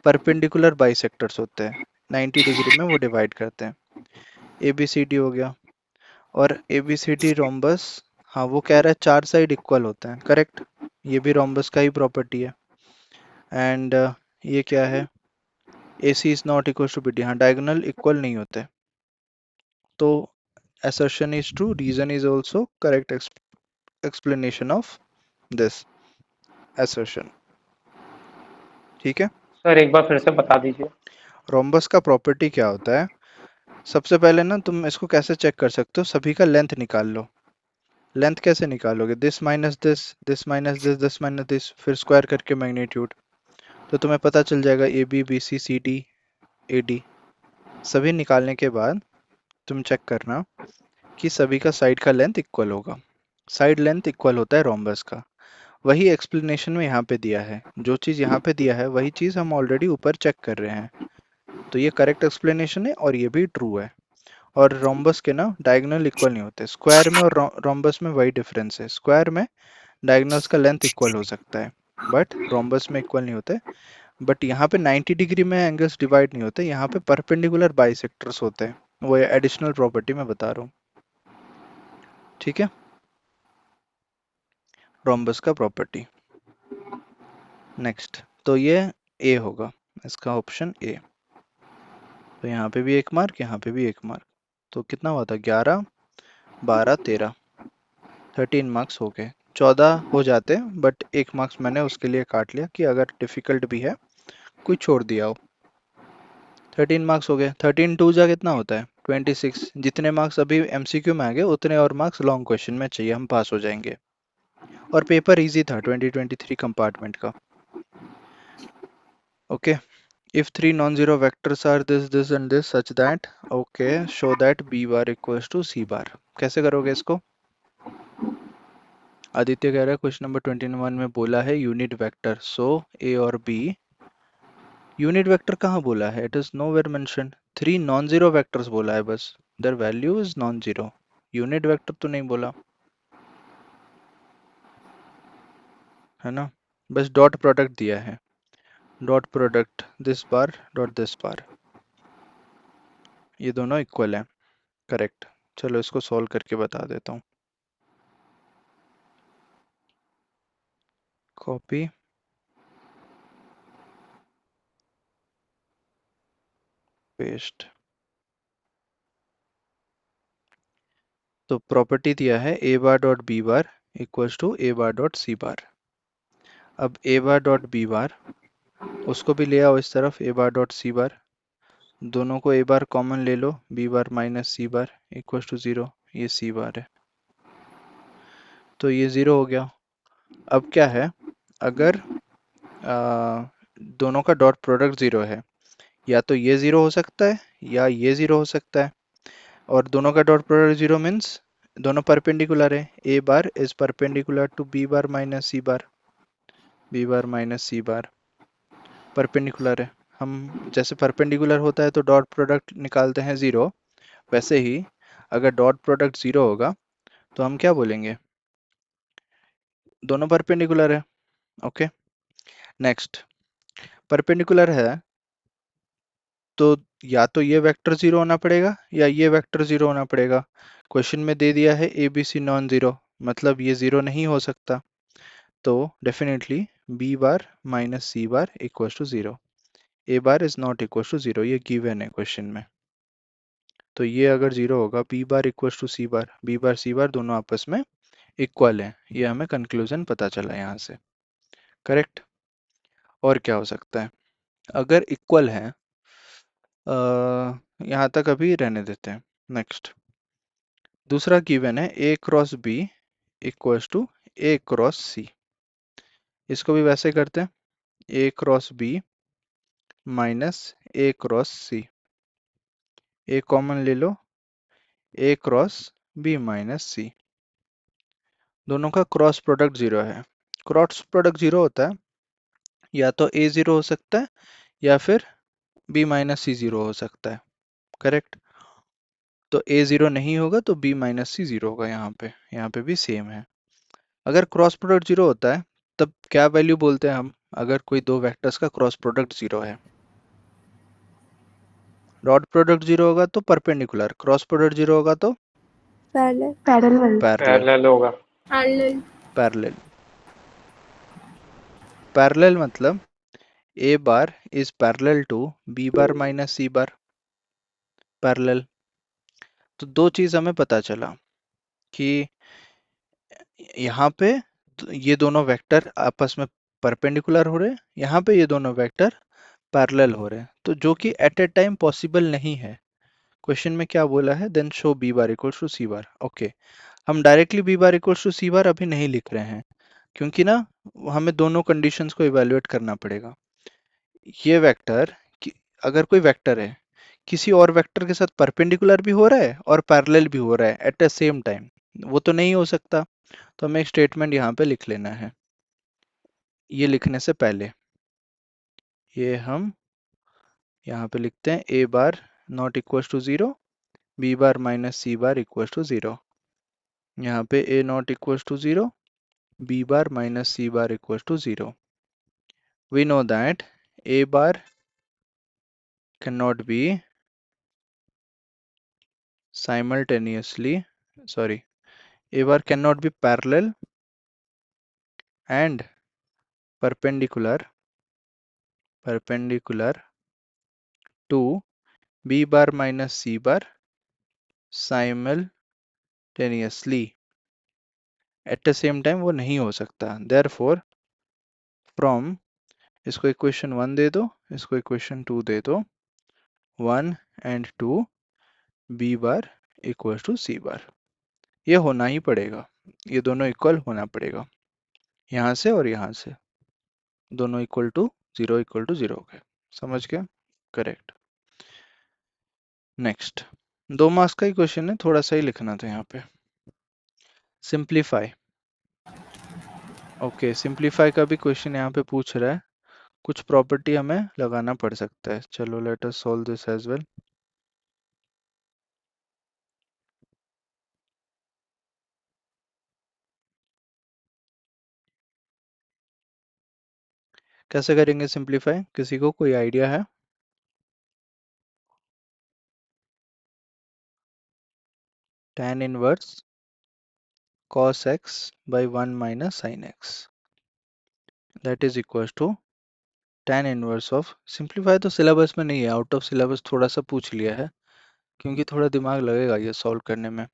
परपेंडिकुलर बाइसेक्टर्स होते हैं, 90 डिग्री में वो डिवाइड करते हैं। ABCD हो गया। और ABCD रोम्बस, हाँ वो कह रहा है चार साइड इक्वल होते हैं, करेक्ट, ये भी रोम्बस का ही प्रॉपर्टी है। एंड ये क्या है? AC is not equal to BD, हाँ डायगोनल इक्वल नहीं होते, तो assertion is true, reason is also correct explanation of this assertion। ठीक है। सर एक बार फिर से बता दीजिए। रोम्बस का प्रॉपर्टी क्या होता है? सबसे पहले ना तुम इसको कैसे चेक कर सकते हो, सभी का लेंथ निकाल लो। लेंथ कैसे निकालोगे? This minus this, this minus this, this minus this, फिर स्क्वायर करके मैग्नीट्यूड, तो तुम्हें पता चल जाएगा AB BC CD AD। सभी निकालने के बाद तुम चेक करना कि सभी का साइड का लेंथ इक्वल होगा। साइड लेंथ इक्वल होता है रोम्बस का। वही एक्सप्लेनेशन में यहाँ पे दिया है, जो चीज़ यहाँ पे दिया है वही चीज़ हम ऑलरेडी ऊपर चेक कर रहे हैं, तो ये करेक्ट एक्सप्लेनेशन है और ये भी ट्रू है। और रोम्बस के ना डायगोनल इक्वल नहीं होते, स्क्वायर में और रोम्बस में वही डिफरेंस है, स्क्वायर में डायगोनल्स का लेंथ इक्वल हो सकता है बट रोम्बस में इक्वल नहीं होते। बट यहाँ पे 90 डिग्री में एंगल्स डिवाइड नहीं होते, यहाँ पे परपेंडिकुलर बाइसेक्टर्स होते हैं, वो एडिशनल प्रॉपर्टी मैं बता रहा हूँ। ठीक है, रोम्बस का प्रॉपर्टी। नेक्स्ट, तो ये ए होगा, इसका ऑप्शन ए। तो यहाँ पे भी एक मार्क, यहाँ पे भी एक मार्क, तो कितना हुआ था? 11 12 13, 13 मार्क्स हो गए। 14 हो जाते बट एक मार्क्स मैंने उसके लिए काट लिया कि अगर डिफिकल्ट भी है कोई छोड़ दिया हो। 13 मार्क्स हो गए। 13 2 जा कितना होता है? 26। जितने मार्क्स अभी MCQ में आ गए उतने और मार्क्स लॉन्ग क्वेश्चन में चाहिए, हम पास हो जाएंगे। और पेपर इजी था 2023 कंपार्टमेंट का। Okay, if three non-zero vectors are this and this such that, okay, show that B bar equals to C bar। कैसे करोगे इसको? आदित्य कह रहा है क्वेश्चन नंबर 21 में बोला है यूनिट वेक्टर, सो A और B। यूनिट वेक्टर कहाँ बोला है? It is nowhere mention. 3 non zero vectors बोला है बस, their value is non zero, unit vector तो नहीं बोला है ना, बस डॉट प्रोडक्ट दिया है, dot product this bar dot this bar, ये दोनों इक्वल है, करेक्ट। चलो इसको सॉल्व करके बता देता हूँ। Copy, paste. तो प्रॉपर्टी दिया है a bar dot b bar equals to a bar dot c bar. अब a bar dot b bar, उसको भी ले आओ इस तरफ, a bar dot c bar, दोनों को a बार कॉमन ले लो, b bar minus c bar equals to 0, ये c बार है, तो ये 0 हो गया। अब क्या है, अगर दोनों का डॉट प्रोडक्ट 0 है, या तो ये 0 हो सकता है या ये 0 हो सकता है, और दोनों का डॉट प्रोडक्ट 0 मीन्स दोनों परपेंडिकुलर है, a bar is perpendicular to b bar minus c bar, b bar minus c bar perpendicular है। हम जैसे परपेंडिकुलर होता है तो डॉट प्रोडक्ट निकालते हैं 0, वैसे ही अगर डॉट प्रोडक्ट 0 होगा तो हम क्या बोलेंगे? दोनों परपेंडिकुलर है। ओके, नेक्स्ट, परपेंडिकुलर है तो या तो ये वेक्टर 0 होना पड़ेगा या ये वेक्टर 0 होना पड़ेगा। क्वेश्चन में दे दिया है ABC नॉन जीरो, मतलब ये 0 नहीं हो सकता, तो definitely b bar minus c bar equal to 0, a bar is not equal to 0, ये गिवन है क्वेश्चन में। तो ये अगर 0 होगा, b bar equal to c bar, b bar c bar दोनों आपस में इक्वल है, ये हमें कंक्लूजन पता चला यहाँ से, करेक्ट। और क्या हो सकता है अगर इक्वल है? यहाँ तक अभी रहने देते हैं। नेक्स्ट, दूसरा गिवन है a cross b equals to a cross c। इसको भी वैसे करते हैं, A cross B minus A cross C, A common ले लो, A cross B minus C, दोनों का क्रॉस प्रोडक्ट जीरो है। क्रॉस प्रोडक्ट जीरो होता है या तो ए जीरो हो सकता है या फिर बी माइनस सी जीरो हो सकता है, करेक्ट। तो ए जीरो नहीं होगा तो बी माइनस सी जीरो होगा, यहाँ पे भी सेम है। अगर क्रॉस प्रोडक्ट जीरो होता है तब क्या वैल्यू बोलते हैं हम, अगर कोई दो वेक्टर्स का क्रॉस प्रोडक्ट जीरो है। डॉट प्रोडक्ट जीरो होगा तो परपेंडिकुलर, क्रॉस प्रोडक्ट जीरो होगा तो पैरेलल पैरेलल। पैरेलल होगा। पैरेलल। पैरेलल, पैरेलल मतलब A bar is parallel to B bar minus C bar, parallel. तो दो चीज हमें पता चला कि यहाँ पे ये दोनों वेक्टर आपस में परपेंडिकुलर हो रहे हैं, यहाँ पे ये दोनों वेक्टर पैरेलल हो रहे हैं, तो जो कि एट ए टाइम पॉसिबल नहीं है। क्वेश्चन में क्या बोला है, then show B bar equals to C bar. Okay, हम directly B bar equals to C bar अभी नहीं लिख रहे हैं, क्योंकि ना हमें दोनों कंडीशंस को इवेल्युएट करना पड़ेगा। ये वेक्टर अगर कोई वेक्टर है किसी और वेक्टर के साथ परपेंडिकुलर भी हो रहा है और पैरेलल भी हो रहा है एट द सेम टाइम, वो तो नहीं हो सकता। तो हमें एक स्टेटमेंट यहाँ पे लिख लेना है। ये लिखने से पहले ये हम यहाँ पे लिखते हैं A bar not equal to zero, B bar minus C bar equal to zero. यहाँ पे A not equal to zero, B bar minus C bar equal to zero. We know that a bar cannot be simultaneously, sorry, a bar cannot be parallel and perpendicular to b bar minus c bar simultaneously at the same time, वो नहीं हो सकता। therefore from, इसको इक्वेशन 1 दे दो, इसको इक्वेशन 2 दे दो, 1 and 2 b bar equals to c bar, ये होना ही पड़ेगा, ये दोनों इक्वल होना पड़ेगा, यहाँ से और यहाँ से दोनों इक्वल टू जीरो हो गए। समझ गया, करेक्ट। नेक्स्ट 2 मार्क्स का ही क्वेश्चन है, थोड़ा सा ही लिखना था यहाँ पे। सिंप्लीफाई, ओके, सिंप्लीफाई का भी क्वेश्चन यहाँ पे पूछ रहा है, कुछ प्रॉपर्टी हमें लगाना पड़ सकता है। चलो let us solve this as well. कैसे करेंगे सिंप्लीफाई, किसी को कोई आइडिया है? tan इनवर्स cos x by 1 minus sin x, that is equals to tan inverse of, simplify तो सिलेबस में नहीं है, आउट ऑफ सिलेबस थोड़ा सा पूछ लिया है, क्योंकि थोड़ा दिमाग लगेगा ये सॉल्व करने में।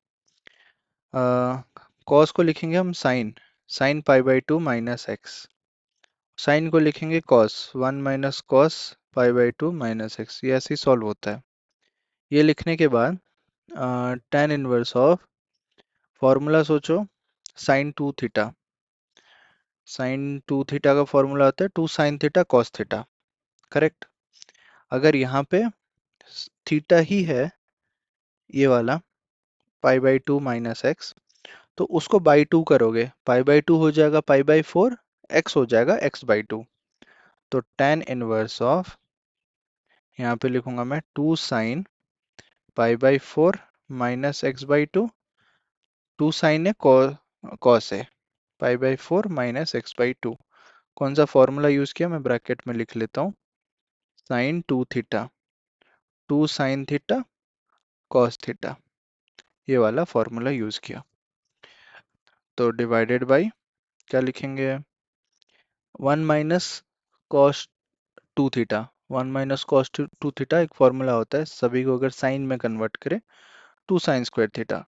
कॉस को लिखेंगे हम sine pi by two minus x, sine को लिखेंगे cos 1 minus cos pi by two minus x, ये ऐसे ही सॉल्व होता है। ये लिखने के बाद tan इनवर्स ऑफ, फॉर्मूला सोचो, साइन 2 थीटा, साइन 2 थीटा का फॉर्मूला होता है 2 sine theta cos theta, correct. अगर यहाँ पे थीटा ही है ये वाला पाई बाई टू माइनस एक्स, तो उसको बाई टू करोगे, पाई बाई टू हो जाएगा पाई बाई फोर, एक्स हो जाएगा एक्स बाई टू। तो tan इनवर्स ऑफ, यहाँ पे लिखूंगा मैं 2 sine pi by four minus x by two, 2 sine है कॉस है, pi by four minus x by two. कौन सा फॉर्मूला यूज किया, मैं ब्रैकेट में लिख लेता हूँ, sine 2 theta, 2 sine theta cos theta, ये वाला फॉर्मूला यूज किया। तो डिवाइडेड बाई क्या लिखेंगे, 1 minus cos 2 theta, 1 minus cos 2 theta एक फॉर्मूला होता है, सभी को अगर साइन में कन्वर्ट करें 2 sine square theta,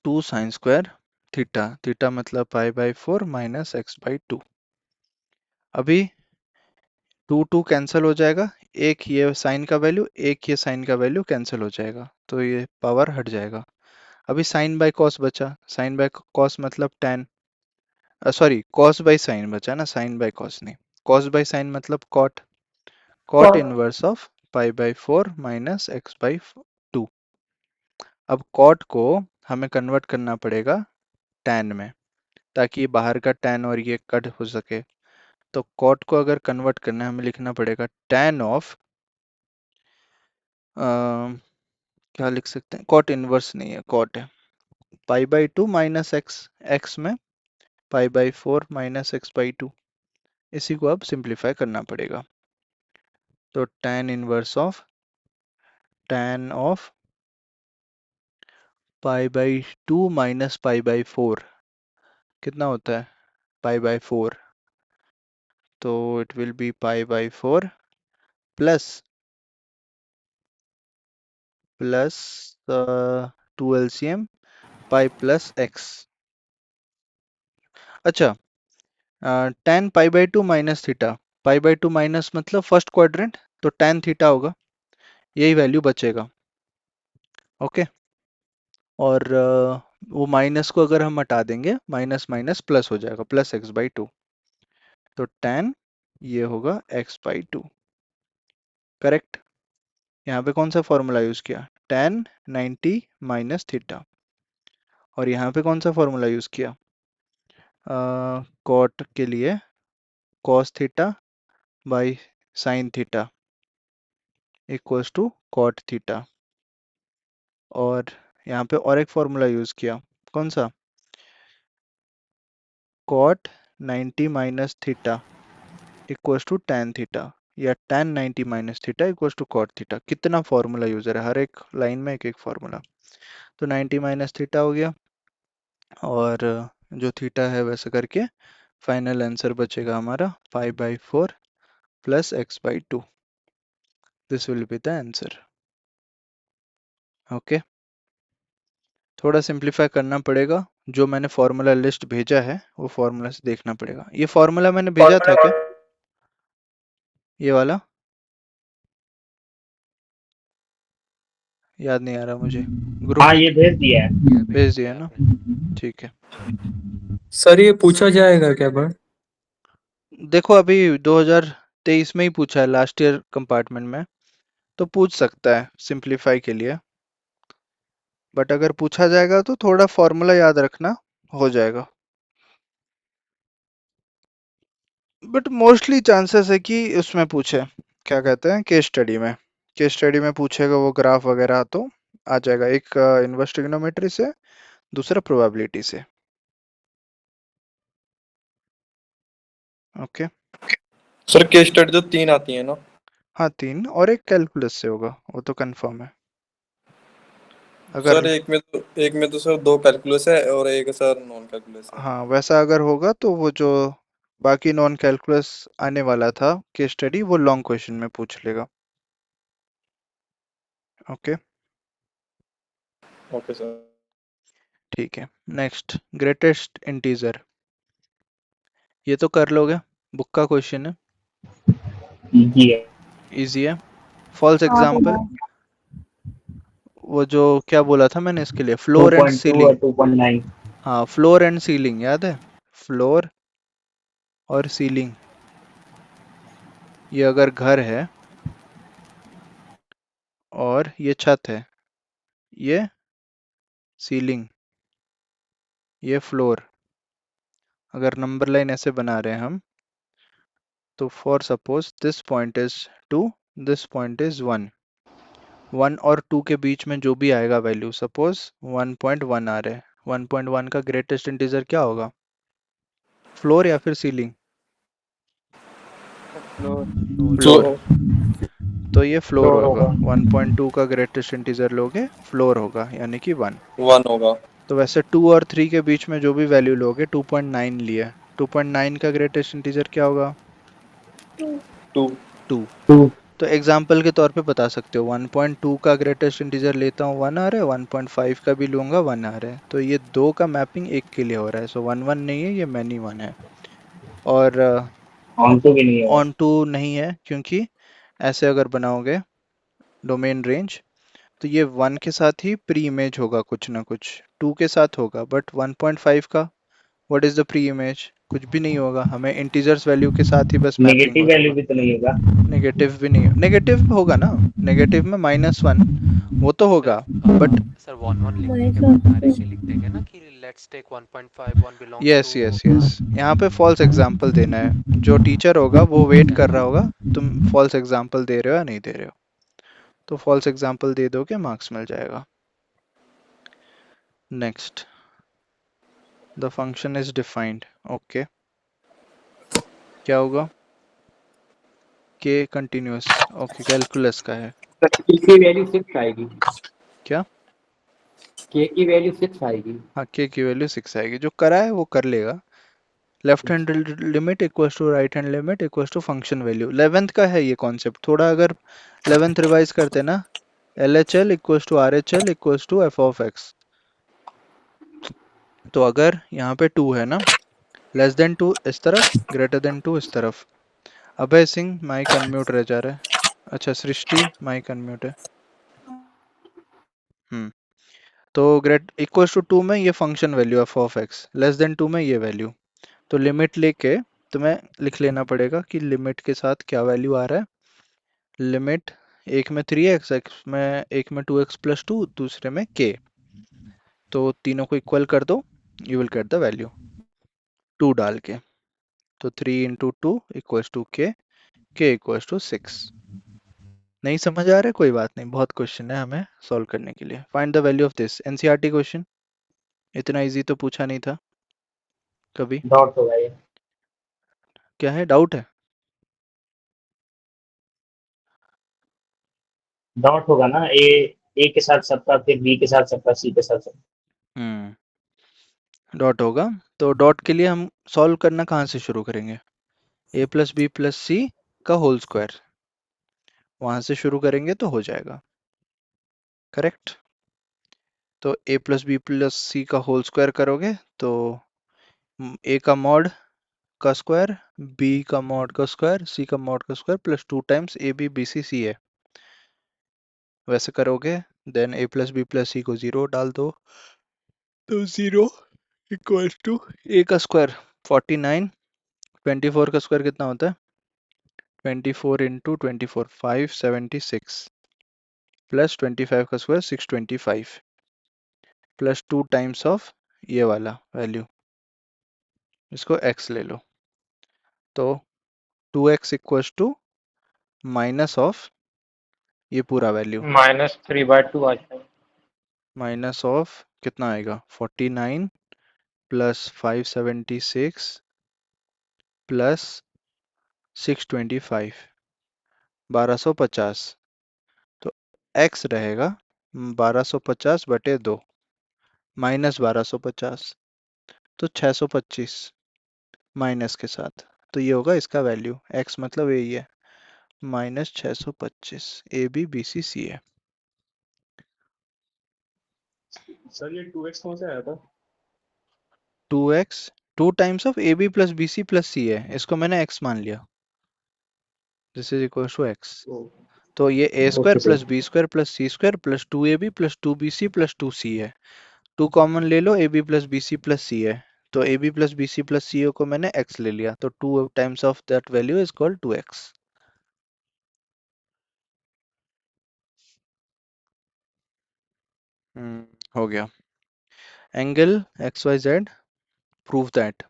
2 sine square theta, theta मतलब pi by four minus x by two. अभी 2 कैंसिल हो जाएगा, एक ये साइन का वैल्यू एक ये साइन का वैल्यू कैंसिल हो जाएगा, तो ये पावर हट जाएगा। अभी साइन बाय कॉस बचा, साइन बाय कॉस मतलब tan, sorry, cos by sine बचा ना, साइन बाई कॉस नहीं। कॉस बाई साइन मतलब cot, cot inverse of pi by 4 minus x by 2। अब कॉट को हमें कन्वर्ट करना पड़ेगा टैन में, ताकि बाहर का टैन और ये कट हो सके। तो कॉट को अगर कन्वर्ट करना है, हमें लिखना पड़ेगा टैन ऑफ, क्या लिख सकते हैं, कॉट इनवर्स नहीं है, कॉट है pi by 2 minus X, X में pi by 4 minus x by 2। इसी को अब सिंप्लीफाई करना पड़ेगा। तो tan of pi by 2 minus pi by 4 कितना होता है, पाई बाई 4। तो it will be pi by 4 plus plus 2 LCM pi plus X. अच्छा, tan pi by 2 minus theta, pi by 2 minus मतलब फर्स्ट क्वाड्रेंट, तो tan थीटा होगा, यही वैल्यू बचेगा। ओके, और वो माइनस को अगर हम हटा देंगे, माइनस माइनस प्लस हो जाएगा, प्लस एक्स बाई 2। तो tan ये होगा x बाई 2। करेक्ट। यहाँ पे कौन सा फॉर्मूला यूज किया, tan 90 माइनस थीटा, और यहाँ पे कौन सा फॉर्मूला यूज किया, कॉट के लिए cos theta by sine theta equals to cot theta. और यहाँ पे और एक फॉर्मूला यूज किया, कौन सा, cot 90 minus theta equals to tan theta, या tan 90 minus theta equals to cot theta. कितना फॉर्मूला यूजर है, हर एक लाइन में एक एक फॉर्मूला। तो 90 माइनस थीटा हो गया, और जो थीटा है वैसे करके फाइनल आंसर बचेगा हमारा 5/4 plus x by 2। This will be the answer. Okay, थोड़ा सिंप्लीफाई करना पड़ेगा, जो मैंने फॉर्मूला लिस्ट भेजा है वो फॉर्मूला से देखना पड़ेगा। ये फॉर्मूला मैंने भेजा था क्या, ये वाला, याद नहीं आ रहा मुझे, ग्रुप हाँ, ये भेज दिया है। भेज दिया ना, ठीक है। सर ये पूछा जाएगा क्या बट? देखो अभी 2023 में ही पूछा है, लास्ट ईयर कंपार्टमेंट में, तो पूछ सकता है सिंप्लीफाई के लिए। बट अगर पूछा जाएगा तो थोड़ा फॉर्मूला याद रखना, हो जाएगा। बट मोस्टली चांसेस है कि उसमें पूछे, क्या कहते हैं, केस स्टडी में। केस स्टडी में पूछेगा वो ग्राफ वगैरह, तो आ जाएगा, एक इनवर्स ट्रिग्नोमेट्री से, दूसरा प्रोबेबिलिटी से। ओके, सर केस स्टडी तो 3 आती है ना? हाँ 3, और एक कैलकुलस से होगा, वो तो कंफर्म है। अगर सर एक में तो सर 2 कैलकुलस है और एक सर नॉन कैलकुलस है। हाँ वैसा अगर होगा तो वो जो बाकी नॉन कैलकुलस आने वाला था केस स्टडी, वो लॉन्ग क्वेश्चन में पूछ लेगा। Okay, okay sir. ठीक है। नेक्स्ट, ग्रेटेस्ट इंटीजर, ये तो कर लोगे, बुक का क्वेश्चन है, इजी है। इजी है। फॉल्स एग्जाम्पल, वो जो क्या बोला था मैंने इसके लिए, फ्लोर एंड 2.2 और सीलिंग। 2.9। हाँ, फ्लोर एंड सीलिंग याद है, फ्लोर और सीलिंग, ये अगर घर है और ये छत है, ये सीलिंग, ये फ्लोर, अगर नंबर लाइन ऐसे बना रहे हैं हम, तो for suppose this point is 2, this point is 1, 1 और 2 के बीच में जो भी आएगा वैल्यू, सपोज 1.1 आ रहे हैं, 1.1 का ग्रेटेस्ट इंटीजर क्या होगा, फ्लोर या फिर सीलिंग, फ्लोर। फ्लोर। तो ये फ्लोर फ्लोर होगा, होगा। 1.2 का ग्रेटेस्ट इंटीजर लोगे, फ्लोर होगा, यानी कि 1। 1 होगा। तो वैसे 2 और 3 के बीच में जो भी वैल्यू लोगे, 2.9 लिया, 2.9 का ग्रेटेस्ट इंटीजर क्या होगा, 2। 2। 2। तो एग्जाम्पल के तौर पे बता सकते हो, 1.2 का ग्रेटेस्ट इंटीजर लेता हूँ 1 आ रहा है, 1.5 का भी लूंगा 1 आ रहा है, तो ये दो का मैपिंग एक के लिए हो रहा है, सो 1 1 नहीं है, ये मैनी 1 है। और ऑन टू भी नहीं है। ऑन टू नहीं है, क्योंकि ऐसे अगर बनाओगे डोमेन रेंज, तो ये 1 के साथ ही प्री इमेज होगा कुछ ना कुछ, 2 के साथ होगा, बट 1.5 का what is the pre image? कुछ भी नहीं होगा, हमें इंटीजर्स वैल्यू के साथ ही बस मैपिंग नेगेटिव होना वैल्यू होगा। भी तो नहीं होगा। नेगेटिव भी नहीं, नेगेटिव होगा ना, नेगेटिव में -1 वो तो होगा, बट सर 1 1 लिखने के माइनस बाद डायरेक्टली लिख देंगे ना कि let's take 1.51 belongs yes to. Yes yes, यहाँ पे फॉल्स एग्जाम्पल देना है। जो टीचर होगा वो वेट कर रहा होगा तुम फॉल्स एग्जाम्पल दे रहे हो या नहीं दे रहे हो, तो फॉल्स एग्जाम्पल दे दोगे, मार्क्स मिल जाएगा। Next, the function is defined. Okay, क्या होगा? के कंटिन्यूअस, ओके, कैलकुलस का है। के की वैल्यू 6 आएगी। क्या? के की वैल्यू 6 आएगी। हाँ, के की वैल्यू 6 आएगी, जो करा है वो कर लेगा। Left hand limit equals to right hand limit equals to function value. 11th का है ये कॉन्सेप्ट, थोड़ा अगर 11th रिवाइज करते ना, L H L equals to R H L equals to f of x. तो अगर यहाँ पे 2 है ना, लेस देन 2 इस तरफ, ग्रेटर देन 2 इस तरफ। अभय सिंह माइक अनम्यूट रह जा रहा है। अच्छा, सृष्टि माइक अनम्यूट है। तो ग्रेट इक्वल्स टू 2 में ये function value F of x, less than 2 में ये वैल्यू। तो लिमिट लेके तुम्हें लिख लेना पड़ेगा कि लिमिट के साथ क्या वैल्यू आ रहा है। लिमिट एक में 3x, एक्स में एक में 2x प्लस 2, दूसरे में k। तो तीनों को इक्वल कर दो, you will get the value 2 डाल के। तो 3 into two equals to k equals to 6। नहीं समझ आ रहा है, कोई बात नहीं, बहुत क्वेश्चन है हमें सॉल्व करने के लिए। Find the value of this, NCERT question, इतना इजी तो पूछा नहीं था कभी। डॉट होगा ये। क्या है, डाउट है? डॉट होगा ना, ए के साथ सबका, फिर बी के साथ सबका, सी के साथ सबका। डॉट होगा, तो डॉट के लिए हम सॉल्व करना कहाँ से शुरू करेंगे? a plus B plus C का होल स्क्वायर, वहां से शुरू करेंगे तो हो जाएगा। करेक्ट। तो a plus B plus C का होल स्क्वायर करोगे तो a का मॉड का स्क्वायर, b का मॉड का स्क्वायर, c का मॉड का square plus 2 times A B B C C है। वैसे करोगे, then a plus B plus C को 0 डाल दो, तो 0 इक्वल टू a का स्क्वायर 49, 24 का स्क्वायर कितना होता है? 24 इंटू 24 576, प्लस 25 का स्क्वायर 625, प्लस 2 टाइम्स ऑफ ये वाला वैल्यू, इसको x ले लो। तो 2x equals to minus of ये पूरा वैल्यू, -3/2 आ जाएगा। माइनस ऑफ कितना आएगा? 49 प्लस 576 प्लस 625, 1250। तो x रहेगा 1250 बटे 2 माइनस 1250, तो 625 माइनस के साथ। तो ये होगा इसका वैल्यू, x मतलब यही है, -625। ए बी बी सी सी है। सर ये 2x कौन से आया था? 2x 2 times of A B plus B C plus C है, इसको मैंने x मान लिया, this is equal to x। तो ये A square okay sir. Plus B square plus C square plus 2ab plus 2bc plus 2c है। 2 कॉमन ले लो, A B plus B C plus C है, तो A B plus B C plus C को मैंने x ले लिया, तो 2 times of that value is called 2x। हो गया। Angle x y z, prove that,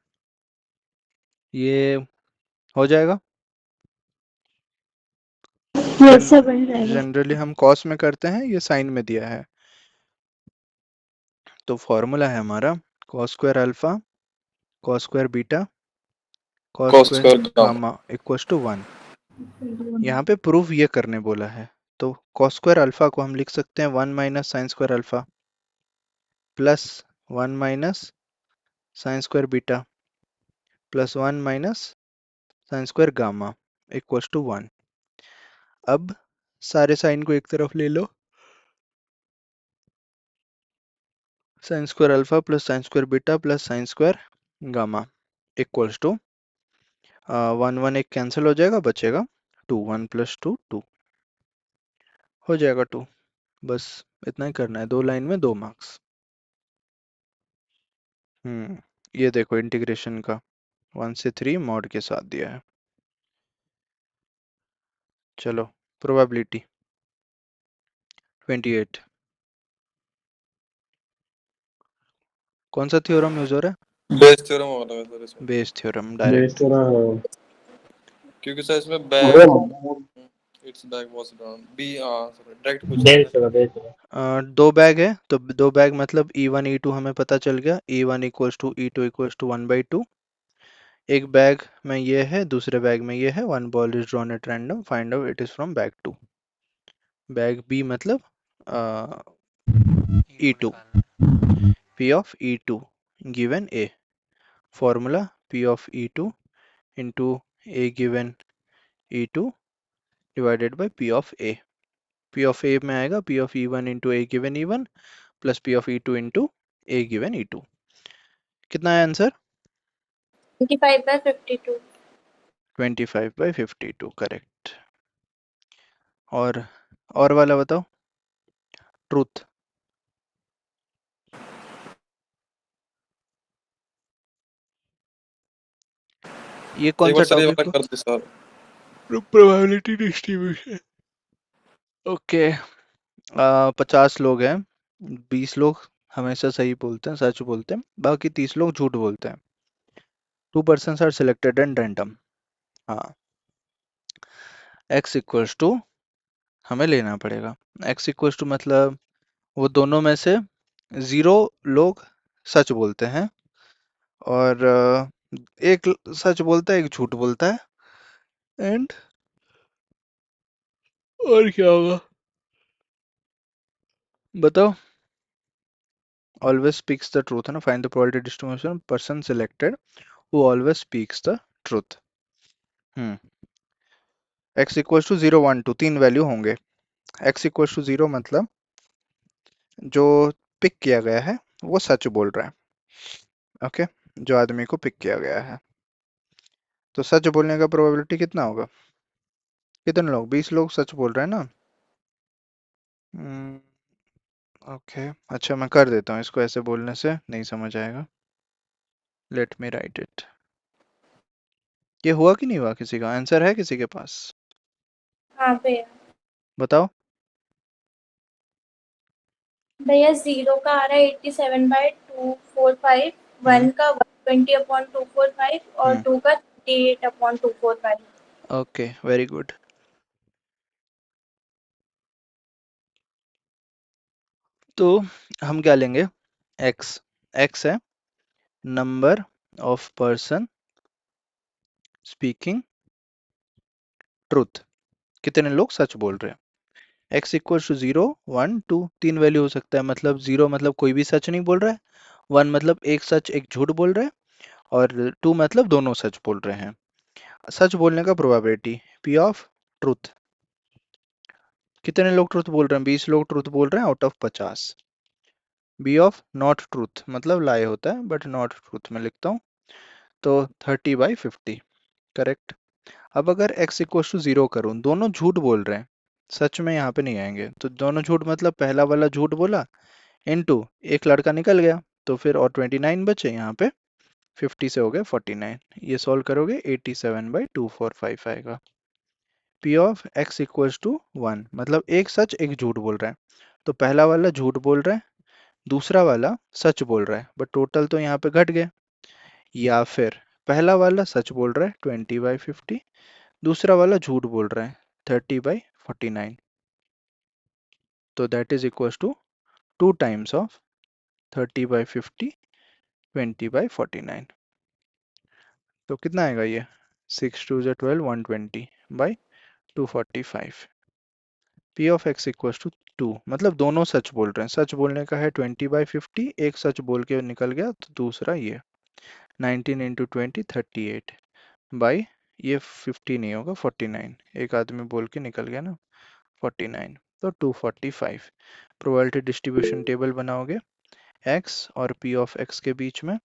ये हो जाएगा। यस सर, बन जाएगा। जनरली हम कॉस में करते हैं, ये साइन में दिया है। तो फॉर्मूला है हमारा cos square alpha cos square beta cos cos square square gamma। Gamma equals to 1। यहाँ पे प्रूफ ये करने बोला है, तो कॉस स्क्वायर अल्फा को हम लिख सकते हैं 1 minus sine square alpha plus 1 minus sine square beta plus 1 minus sine square gamma equals to 1। अब सारे साइन को एक तरफ ले लो, sine square alpha plus sine square beta plus sine square gamma equals to 1 1 एक कैंसिल हो जाएगा, बचेगा 2, 1 प्लस 2 2 हो जाएगा 2। बस इतना ही करना है, 2 लाइन में 2 मार्क्स। ये देखो इंटीग्रेशन का 1 से 3 मॉड के साथ दिया है। चलो प्रोबेबिलिटी 28। कौन सा थ्योरम यूज हो रहा है? बेस थ्योरम वाला है सर इसमें, Bayes theorem Bayes direct. Theorem क्योंकि सर इसमें bag it's bag was down B sir direct question है बेस ना। थ्योरम दो बैग है तो दो बैग मतलब E1 E2 हमें पता चल गया, E1 equals to E2 equals to 1/2। एक बैग में ये है, दूसरे बैग में ये है। One ball is drawn at random, find out it is from bag 2। Bag B मतलब E2 E2। निकालना। P of E2 given A। formula P of E2 into A given E2 divided by P of A। P of A में आएगा P of E1 into A given E1 plus P of E2 into A given E2। कितना है आंसर? 25/52। 25/52 करेक्ट। और वाला बताओ, ट्रूथ। ये कौन एक सा बार सर ये टॉपिक वाला हो? कर दे सर। Probability distribution. ओके। 50 लोग हैं, 20 लोग हमेशा सही बोलते हैं, सच बोलते हैं, बाकी 30 लोग झूठ बोलते हैं। 2 persons are selected and random. हाँ, x इक्वल्स टू हमें लेना पड़ेगा। x इक्वल्स टू मतलब वो दोनों में से 0 लोग सच बोलते हैं और एक सच बोलता है, एक झूठ बोलता है। एंड और क्या होगा बताओ? ऑलवेज स्पीक्स द ट्रूथ है ना। Find the probability distribution person selected who always speaks the truth. x equals to 0 1 2 तीन वैल्यू होंगे। x इक्वल्स टू 0 मतलब जो पिक किया गया है वो सच बोल रहा है। ओके, जो आदमी को पिक किया गया है। तो सच बोलने का प्रोबेबिलिटी कितना होगा? कितने लोग? 20 लोग सच बोल रहे हैं ना। ओके, अच्छा मैं कर देता हूँ इसको, ऐसे बोलने से नहीं समझ आएगा। Let me right it. ये हुआ कि नहीं हुआ? किसी का आंसर है किसी के पास? हाँ भैया। बताओ। भैया 0 का आ रहा है 87/245, हम्म 1 का 120/245 और हम्म 2 का 38/245। Okay, very good. तो हम क्या लेंगे? x। x है number of person speaking truth, कितने लोग सच बोल रहे हैं। x इक्वल टू 0 1 2 तीन वैल्यू हो सकता है, मतलब 0 मतलब कोई भी सच नहीं बोल रहा है, 1 मतलब एक सच एक झूठ बोल रहा है, और 2 मतलब दोनों सच बोल रहे हैं। सच बोलने का प्रोबेबिलिटी p ऑफ ट्रूथ। कितने लोग ट्रूथ बोल रहे हैं? 20 लोग ट्रूथ बोल रहे हैं out of 50। b of not truth मतलब लाई होता है, बट नॉट ट्रूथ में लिखता हूँ, तो 30/50 करेक्ट। अब अगर x इक्वल टू 0 करूँ, दोनों झूठ बोल रहे हैं, सच में यहाँ पे नहीं आएंगे, तो दोनों झूठ मतलब पहला वाला झूठ बोला इनटू एक लड़का निकल गया, तो फिर और 29 बचे यहाँ पे, 50 से हो गए 49। ये सॉल्व करोगे 87/245 आएगा। p of x equals to 1 मतलब एक सच एक झूठ बोल रहा है, तो पहला वाला झूठ बोल रहा है, दूसरा वाला सच बोल रहा है, बट टोटल तो यहाँ पे घट गए। या फिर पहला वाला सच बोल रहा है 20/50, दूसरा वाला झूठ बोल रहा है 30/49, तो that is equals to 2 times of 30/50 20/49। तो कितना आएगा ये? 6 2 12 120 by 245। p of x equals to 2 मतलब दोनों सच बोल रहे हैं, सच बोलने का है 20/50, एक सच बोल के निकल गया, तो दूसरा ये 19 इंटू 20 38 बाई ये 50 नहीं होगा 49, एक आदमी बोल के निकल गया ना 49, तो 245। प्रोबेबिलिटी डिस्ट्रीब्यूशन टेबल बनाओगे x और p ऑफ x के बीच में,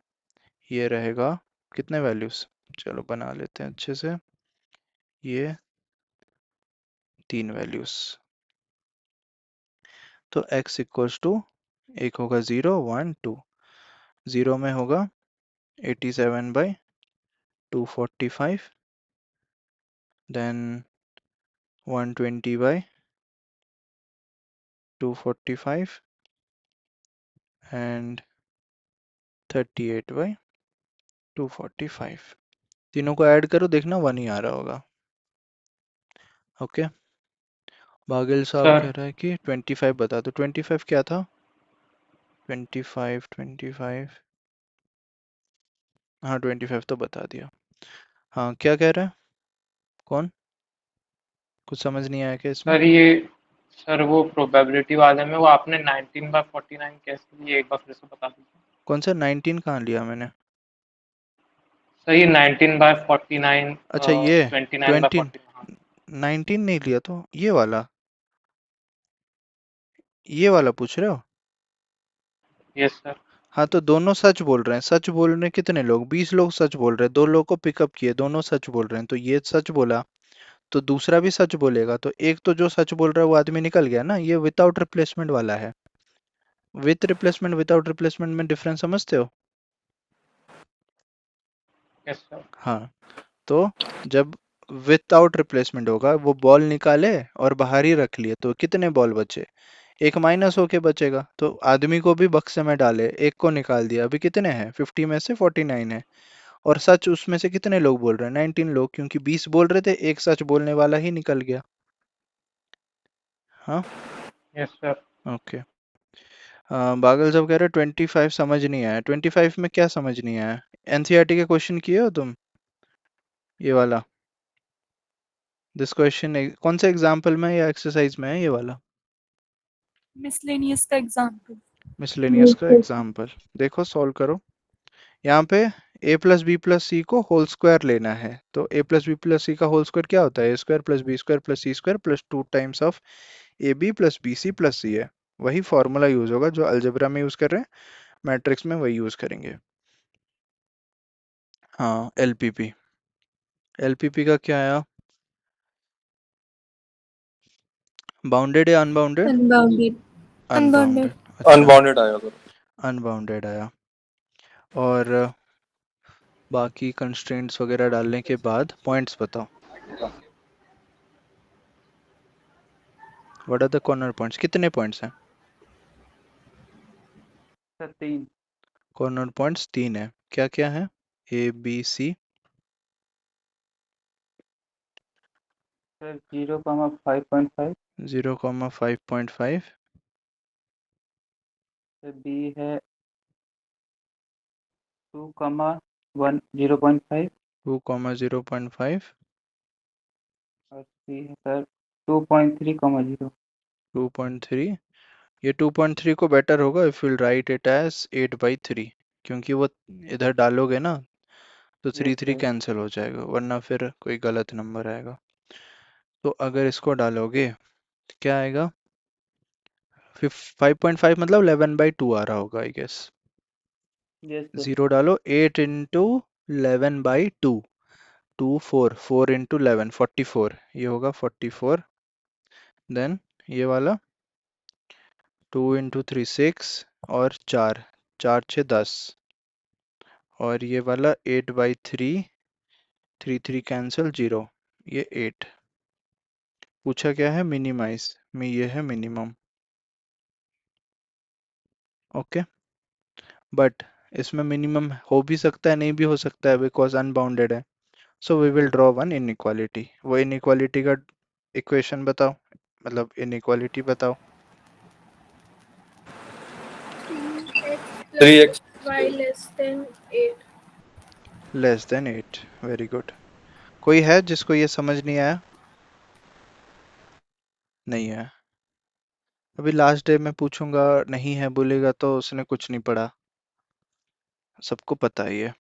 ये रहेगा कितने वैल्यूज, चलो बना लेते हैं अच्छे से, ये 3 वैल्यूज। तो x इक्वल्स टू एक होगा 0 1 2, 0 में होगा 87 by 245, then 120 by 245 and 38 by 245। तीनों को ऐड करो, देखना 1 ही आ रहा होगा। ओके, बागिल साहब सर कह रहा है कि 25 बता दो। 25 क्या था? 25 हाँ 25 तो बता दिया। हाँ क्या कह रहा है? कौन? कुछ समझ नहीं आया क्या इसमें? सर ये सर वो प्रोबेबिलिटी वाले में वो आपने 19/49 कैसे लिए, एक बार फिर से बता दीजिए। कौन सा 19 कहाँ लिया मैंने? सर ये 19/49 अच्छा ये 20 29/49, हाँ 19 नहीं लिया तो ये वाला पूछ रहे हो? Yes sir. हाँ तो दोनों सच बोल रहे हैं। सच बोल रहे हैं कितने लोग? 20 लोग सच बोल रहे हैं। 2 लोगों को पिकअप किए, दोनों सच बोल रहे हैं, तो ये सच बोला तो दूसरा भी सच बोलेगा, तो एक तो जो सच बोल रहा है वो आदमी निकल गया ना। ये विदाउट रिप्लेसमेंट वाला है। विथ रिप्लेसमेंट विदाउट रिप्लेसमेंट में डिफरेंस समझते हो? Yes sir. हाँ, तो जब विदाउट रिप्लेसमेंट होगा, वो बॉल निकाले और बाहर ही रख लिए, तो कितने बॉल बचे? एक माइनस होके बचेगा, तो आदमी को भी बक्से में डाले, एक को निकाल दिया, अभी कितने हैं? 50 में से 49 है। और सच उसमें से कितने लोग बोल रहे हैं? 19 लोग, क्योंकि 20 बोल रहे थे, एक सच बोलने वाला ही निकल गया। हाँ यस सर। ओके। बागल साहब कह रहे 25 समझ नहीं आया। 25 में क्या समझ नहीं आया? एनसीईआरटी के क्वेश्चन किए हो तुम? ये वाला, दिस क्वेश्चन कौन से एग्जाम्पल में या एक्सरसाइज में है ये वाला? मिसलेनियस का एग्जाम्पल। मिसलेनियस का एग्जाम्पल। देखो सॉल्व करो। यहाँ पे a plus B plus C को होल स्क्वायर लेना है, तो a plus B plus C का होल स्क्वायर क्या होता है? A square plus B square plus C square plus 2 times of A B plus B C plus C है। वही फॉर्मूला यूज होगा जो अलजेब्रा में यूज कर रहे हैं, मैट्रिक्स में वही यूज करेंगे। हाँ एलपीपी। एलपीपी का क्या आया? बाउंडेड या अनबाउंडेड? अनबाउंडेड। अनबाउंडेड। अनबाउंडेड। अच्छा, अनबाउंडेड आएगा सर। अनबाउंडेड आया। और बाकी कंस्ट्रेंट्स वगैरह डालने के बाद पॉइंट्स बताओ। What are the corner points? कितने पॉइंट्स हैं? सर 3। कॉर्नर पॉइंट्स 3 है। क्या क्या है? A B C. Sir 0,5.5। 0,5.5। Sir B है 2,1 0.5। 2,0.5। और सी है सर 2.3,0। 2.3। ये 2.3 को बेटर होगा if will write it as 8/3, क्योंकि वो इधर डालोगे ना तो 3 यस 3 सर। कैंसिल हो जाएगा, वरना फिर कोई गलत नंबर आएगा। तो अगर इसको डालोगे तो क्या आएगा? 5.5 मतलब 11/2 आ रहा होगा आई गेस। Yes sir. 0 डालो, 8 इंटू 11/2, 2 4 4 इंटू 11 44, ये होगा 44। देन ये वाला 2 इंटू 3 6 और 4 4 6 10, और ये वाला 8/3, 3 3 कैंसिल 0, ये 8। पूछा क्या है? मिनिमाइज में, ये है मिनिमम। ओके, बट इसमें मिनिमम हो भी सकता है, नहीं भी हो सकता है, बिकॉज अनबाउंडेड है। So we will draw one inequality. वो इनइक्वालिटी का इक्वेशन बताओ, मतलब इनइक्वालिटी बताओ। 3x 3x plus y less than 8। Less than 8, very good. कोई है जिसको ये समझ नहीं आया? नहीं है? अभी लास्ट डे में पूछूंगा, नहीं है बोलेगा तो उसने कुछ नहीं पढ़ा, सबको पता ही है।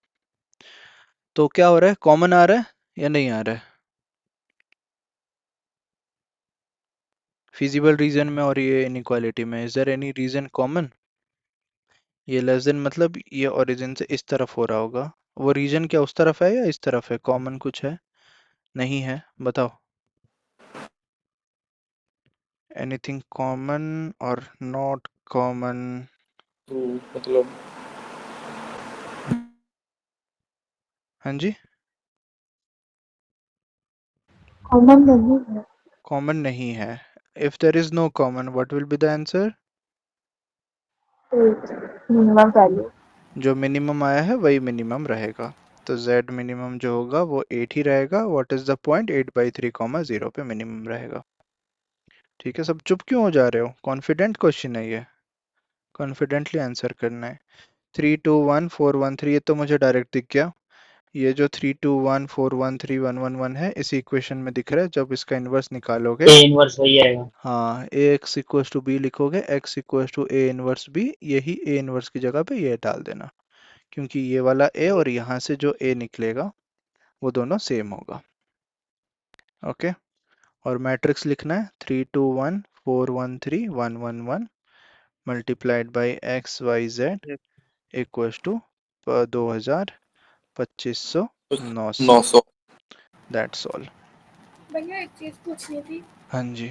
तो क्या हो रहा है? कॉमन आ रहा है या नहीं आ रहा है फिजिबल रीजन में और ये इनइक्वालिटी में? Is there any region common? ये लेस देन मतलब ये ओरिजिन से इस तरफ हो रहा होगा। वो रीजन क्या उस तरफ है या इस तरफ है? कॉमन कुछ है? नहीं है? बताओ। एनीथिंग कॉमन और नॉट कॉमन? तो मतलब हाँ जी, कॉमन नहीं है। कॉमन नहीं है। If there is no common, what will be the answer? Minimum value. जो मिनिमम आया है वही मिनिमम रहेगा। तो z मिनिमम जो होगा वो 8 ही रहेगा। What is the point? 8/3, 0 पे मिनिमम रहेगा। ठीक है, सब चुप क्यों हो जा रहे हो? कॉन्फिडेंट क्वेश्चन है ये, कॉन्फिडेंटली आंसर करना है। 321 413 ये तो मुझे डायरेक्ट दिख गया। ये जो 321 413 111 है इस इक्वेशन में दिख रहा है। जब इसका इन्वर्स निकालोगे, ए इनवर्स वही आएगा। हाँ, ax इक्वल्स टू बी लिखोगे, x equals to a inverse b, यही a इनवर्स की जगह पे ये डाल देना, क्योंकि ये वाला a और यहाँ से जो a निकलेगा वो दोनों सेम होगा। ओके, और मैट्रिक्स लिखना है 321 413 111 multiplied by x y z equals to 2000 2500 900। 900। That's all. भैया एक चीज पूछनी थी। हाँ जी,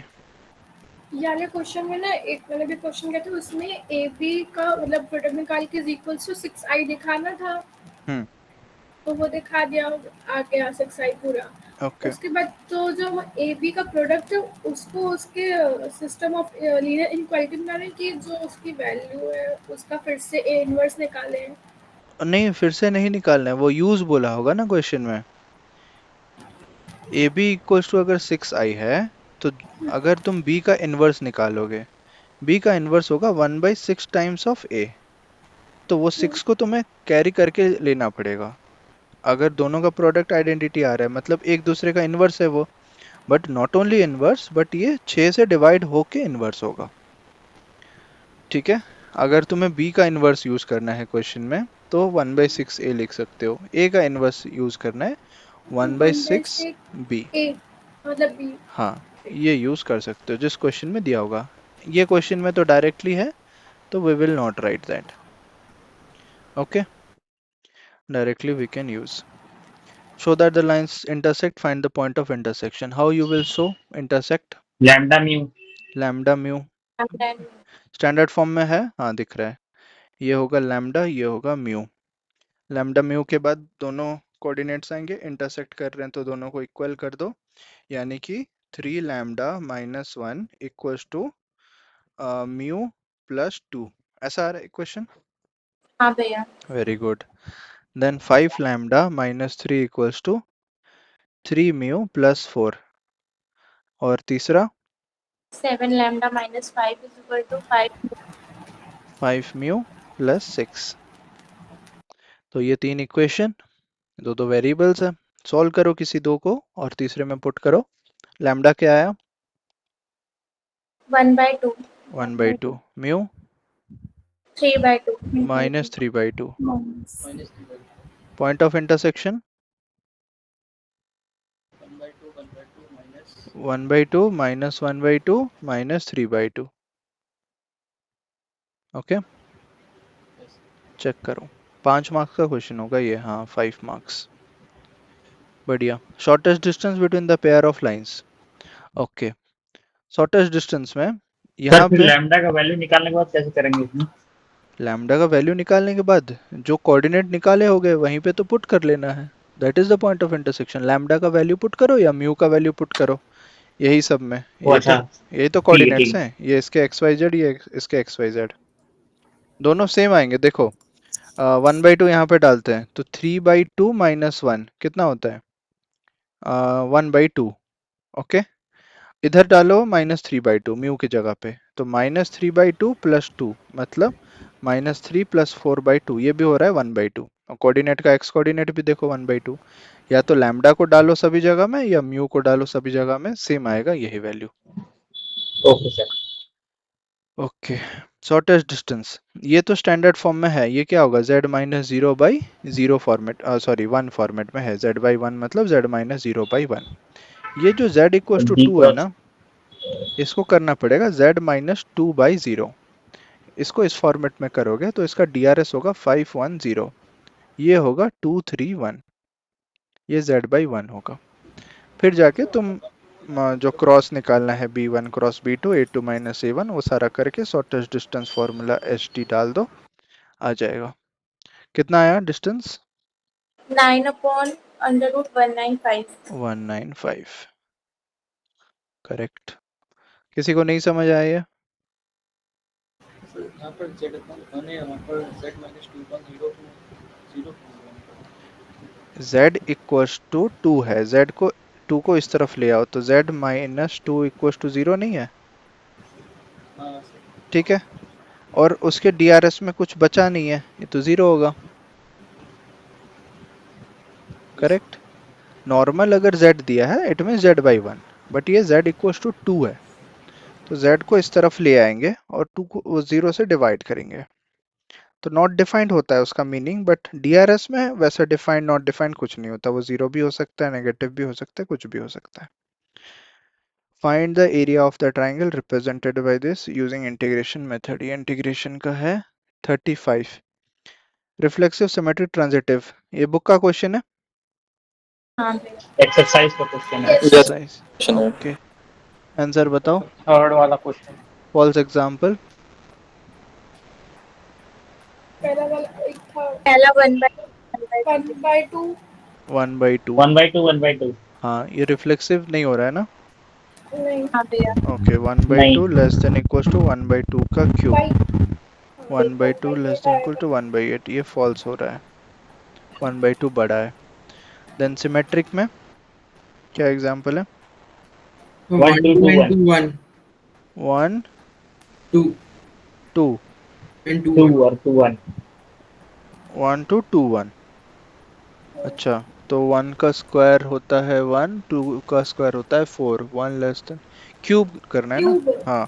ये वाले क्वेश्चन में ना एक मैंने भी क्वेश्चन किया था, उसमें ए बी का मतलब प्रोडक्ट निकाल के इक्वल्स टू 6i दिखाना था, हम्म, तो वो दिखा दिया, आ गया 6i पूरा। ओके। उसके बाद तो जो ए बी का प्रोडक्ट है उसको उसके सिस्टम ऑफ लीनियर इनक्वालिटी बनाने की जो उसकी वैल्यू है उसका फिर से ए इनवर्स निकाले। नहीं, फिर से नहीं निकालना है, वो यूज बोला होगा ना क्वेश्चन में। ए बी इक्वल्स टू अगर 6i है तो अगर तुम b का इनवर्स निकालोगे, b का इनवर्स होगा 1/6 टाइम्स ऑफ a, तो वो 6 को तुम्हें कैरी करके लेना पड़ेगा। अगर दोनों का प्रोडक्ट आइडेंटिटी आ रहा है मतलब एक दूसरे का इनवर्स है वो, but not only inverse but ये 6 से डिवाइड होके इनवर्स होगा। ठीक है, अगर तुम्हें b का इनवर्स यूज करना है क्वेश्चन में तो 1/6 a लिख सकते हो, a का इनवर्स यूज करना है 1/6 b। ए मतलब बी। हाँ, ये यूज कर सकते हो जिस क्वेश्चन में दिया होगा। ये क्वेश्चन में तो डायरेक्टली है तो we will not write that. Okay, directly we can use. Show that the lines intersect, find the point of intersection. How you will show intersect? Lambda mu. lambda mu standard form में है, हाँ दिख रहा है। ये होगा लैम्डा, ये होगा म्यू। लैम्डा म्यू के बाद दोनों कोऑर्डिनेट्स आएंगे, इंटरसेक्ट कर रहे हैं तो दोनों को इक्वल कर दो, यानी कि 3 lambda minus 1 equals to mu plus 2। ऐसा आ रहा है इक्वेशन? हाँ भैया। Very good. Then 5 lambda minus 3 equals to 3 mu plus 4। और तीसरा 7 lambda minus 5 is equal to 5 mu plus 6। तो ये तीन इक्वेशन, दो वेरिएबल्स है, सॉल्व करो किसी दो को और तीसरे में पुट करो। लैम्डा क्या आया? 1/2 1/2, mu 3/2 minus 3/2। Point of intersection 1/2 minus 1/2 minus 3/2। Okay, check करो। 5 मार्क्स का क्वेश्चन होगा ये, हाँ 5 मार्क्स। बढ़िया। Shortest distance between the pair of lines. Okay, shortest distance में यहाँ सर फिर पे लैम्डा का वैल्यू निकालने के बाद कैसे करेंगे इसमें? लैम्डा का वैल्यू निकालने के बाद जो कोऑर्डिनेट निकाले होंगे वहीं पे तो पुट कर लेना है। That is the point of intersection. Lambda का वैल्यू पुट करो या म्यू का वैल्यू पुट करो, यही सब में। अच्छा, यही तो ठीक है कोऑर्डिनेट्स ठीक है। हैं, ये इसके एक्स वाई जेड, ये इसके एक्स वाई जेड, दोनों सेम आएंगे। देखो 1/2 यहाँ पे डालते हैं तो 3/2 माइनस 1 कितना होता है? 1/2। ओके, इधर डालो -3/2 म्यू की जगह पे, तो -3/2 प्लस 2 मतलब -3 प्लस 4/2, ये भी हो रहा है 1/2। और कोऑर्डिनेट का एक्स कोऑर्डिनेट भी देखो 1/2। या तो लैम्डा को डालो सभी जगह में या म्यू को डालो सभी जगह में, सेम आएगा यही value. Okay sir. Okay, shortest distance ये तो स्टैंडर्ड फॉर्म में है। ये क्या होगा? z-0/0 फॉर्मेट, सॉरी 1 फॉर्मेट में है। z/1 मतलब z-0/1। ये जो z इक्वल टू डी 2 है क्रॉस। ना, इसको करना पड़ेगा z-2/0। इसको इस फॉर्मेट में करोगे तो इसका DRS होगा 510, ये होगा 231, ये z/1 होगा। फिर जाके तुम जो क्रॉस निकालना है b1 cross b2 a2 minus a1 वो सारा करके शॉर्टेस्ट डिस्टेंस फॉर्मूला ST डाल दो, आ जाएगा। कितना आया डिस्टेंस? 9/√195। 195 करेक्ट। किसी को नहीं समझ आया ये? यहाँ पर z वन है, वहाँ पर z माइनस 2 का 0 z इक्वल्स टू 2 है, z को 2 को इस तरफ ले आओ तो z माइनस 2 इक्वल्स टू 0 नहीं है? हाँ ठीक है, और उसके DRS में कुछ बचा नहीं है, ये तो 0 होगा। करेक्ट। नॉर्मल अगर z दिया है it mean z by 1, but ये z इक्वल्स टू 2 है, तो z को इस तरफ ले आएंगे और 2 को 0 से डिवाइड करेंगे, तो नॉट डिफाइंड होता है उसका मीनिंग, बट DRS में वैसा डिफाइंड नॉट डिफाइंड कुछ नहीं होता, वो 0 भी हो सकता है, नेगेटिव भी हो सकता है, कुछ भी हो सकता है। Find the area of the triangle represented by this using integration method. ये इंटीग्रेशन का है 35। रिफ्लेक्सिव सिमेट्रिक ट्रांजिटिव, ये बुक का क्वेश्चन है, एक्सरसाइज का क्वेश्चन है। एक्सरसाइज। ओके, आंसर बताओ। थर्ड वाला क्वेश्चन। False example. पहला वाला एक था, पहला 1/2 1/2 1/2 हाँ, ये रिफ्लेक्सिव नहीं हो रहा है ना? नहीं, हाँ भैया। Okay, 1/2 less than equal to 1/2 का cube, 1/2 less than equal to 1/8, ये फॉल्स हो रहा है, 1/2 बड़ा है। देन सिमेट्रिक में क्या एग्जांपल है? 1 2 2 1 1 2 2 and 2 2 1 और 2 1 1 2 2 1। अच्छा, तो 1 का स्क्वायर होता है 1, 2 का स्क्वायर होता है 4, 1 लेस देन क्यूब करना है ना? हाँ,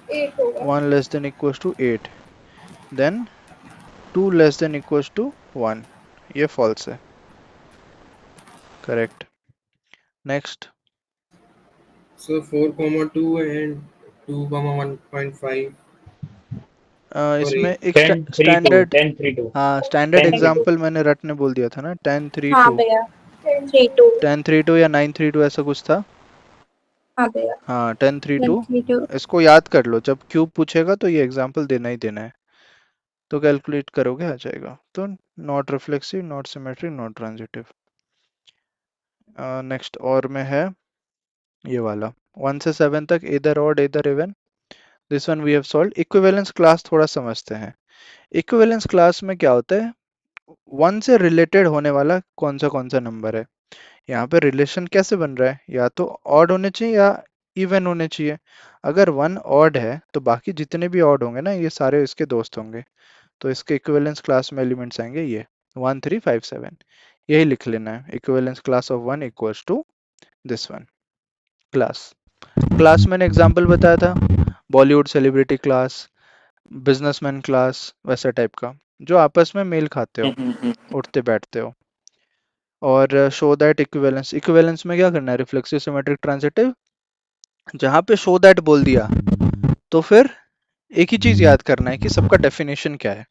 1 less than equals to 8, then 2 less than equals to 1, ये फॉल्स है। करेक्ट। नेक्स्ट। so 4 2 and 2 1.5 इसमें एक 10 3 2 स्टैंडर्ड, 10 3 2 हाँ स्टैंडर्ड 10 3 2 एग्जांपल मैंने रट ने बोल दिया था ना, 10 3 हाँ 2, भैया 3/2। 10 3 2 या 9 3 2 ऐसा कुछ था। हाँ भैया हाँ 10 3 2, 3/2। इसको याद कर लो, जब क्यूब पूछेगा तो ये एग्जांपल देना ही देना है, तो कैलकुलेट करोगे आ जाएगा। तो not reflexive, not symmetric, not transitive. Next और में है ये वाला 1 से 7 तक इधर ऑड इधर even, this one we have solved. Equivalence class थोड़ा समझते हैं। इक्विवेलेंस क्लास में क्या होता है, 1 से रिलेटेड होने वाला कौन सा नंबर है। यहाँ पे रिलेशन कैसे बन रहा है, या तो ऑड होने चाहिए या इवन होने चाहिए। अगर 1 ऑड है तो बाकी जितने भी ऑड होंगे ना ये सारे इसके दोस्त होंगे, तो इसके इक्विवेलेंस क्लास में एलिमेंट्स आएंगे ये 1 3 5 7, यही लिख लेना है। Equivalence class of 1 equals to this one. Class मैंने एग्जांपल बताया था, Bollywood celebrity class, businessman class, वैसा टाइप का जो आपस में मेल खाते हो, उठते बैठते हो। और शो दैट इक्विवेलेंस, इक्विवेलेंस में क्या करना है, रिफ्लेक्सिव सिमेट्रिक ट्रांजिटिव, जहां पे शो दैट बोल दिया तो फिर एक ही चीज याद करना है कि सबका डेफिनेशन क्या है।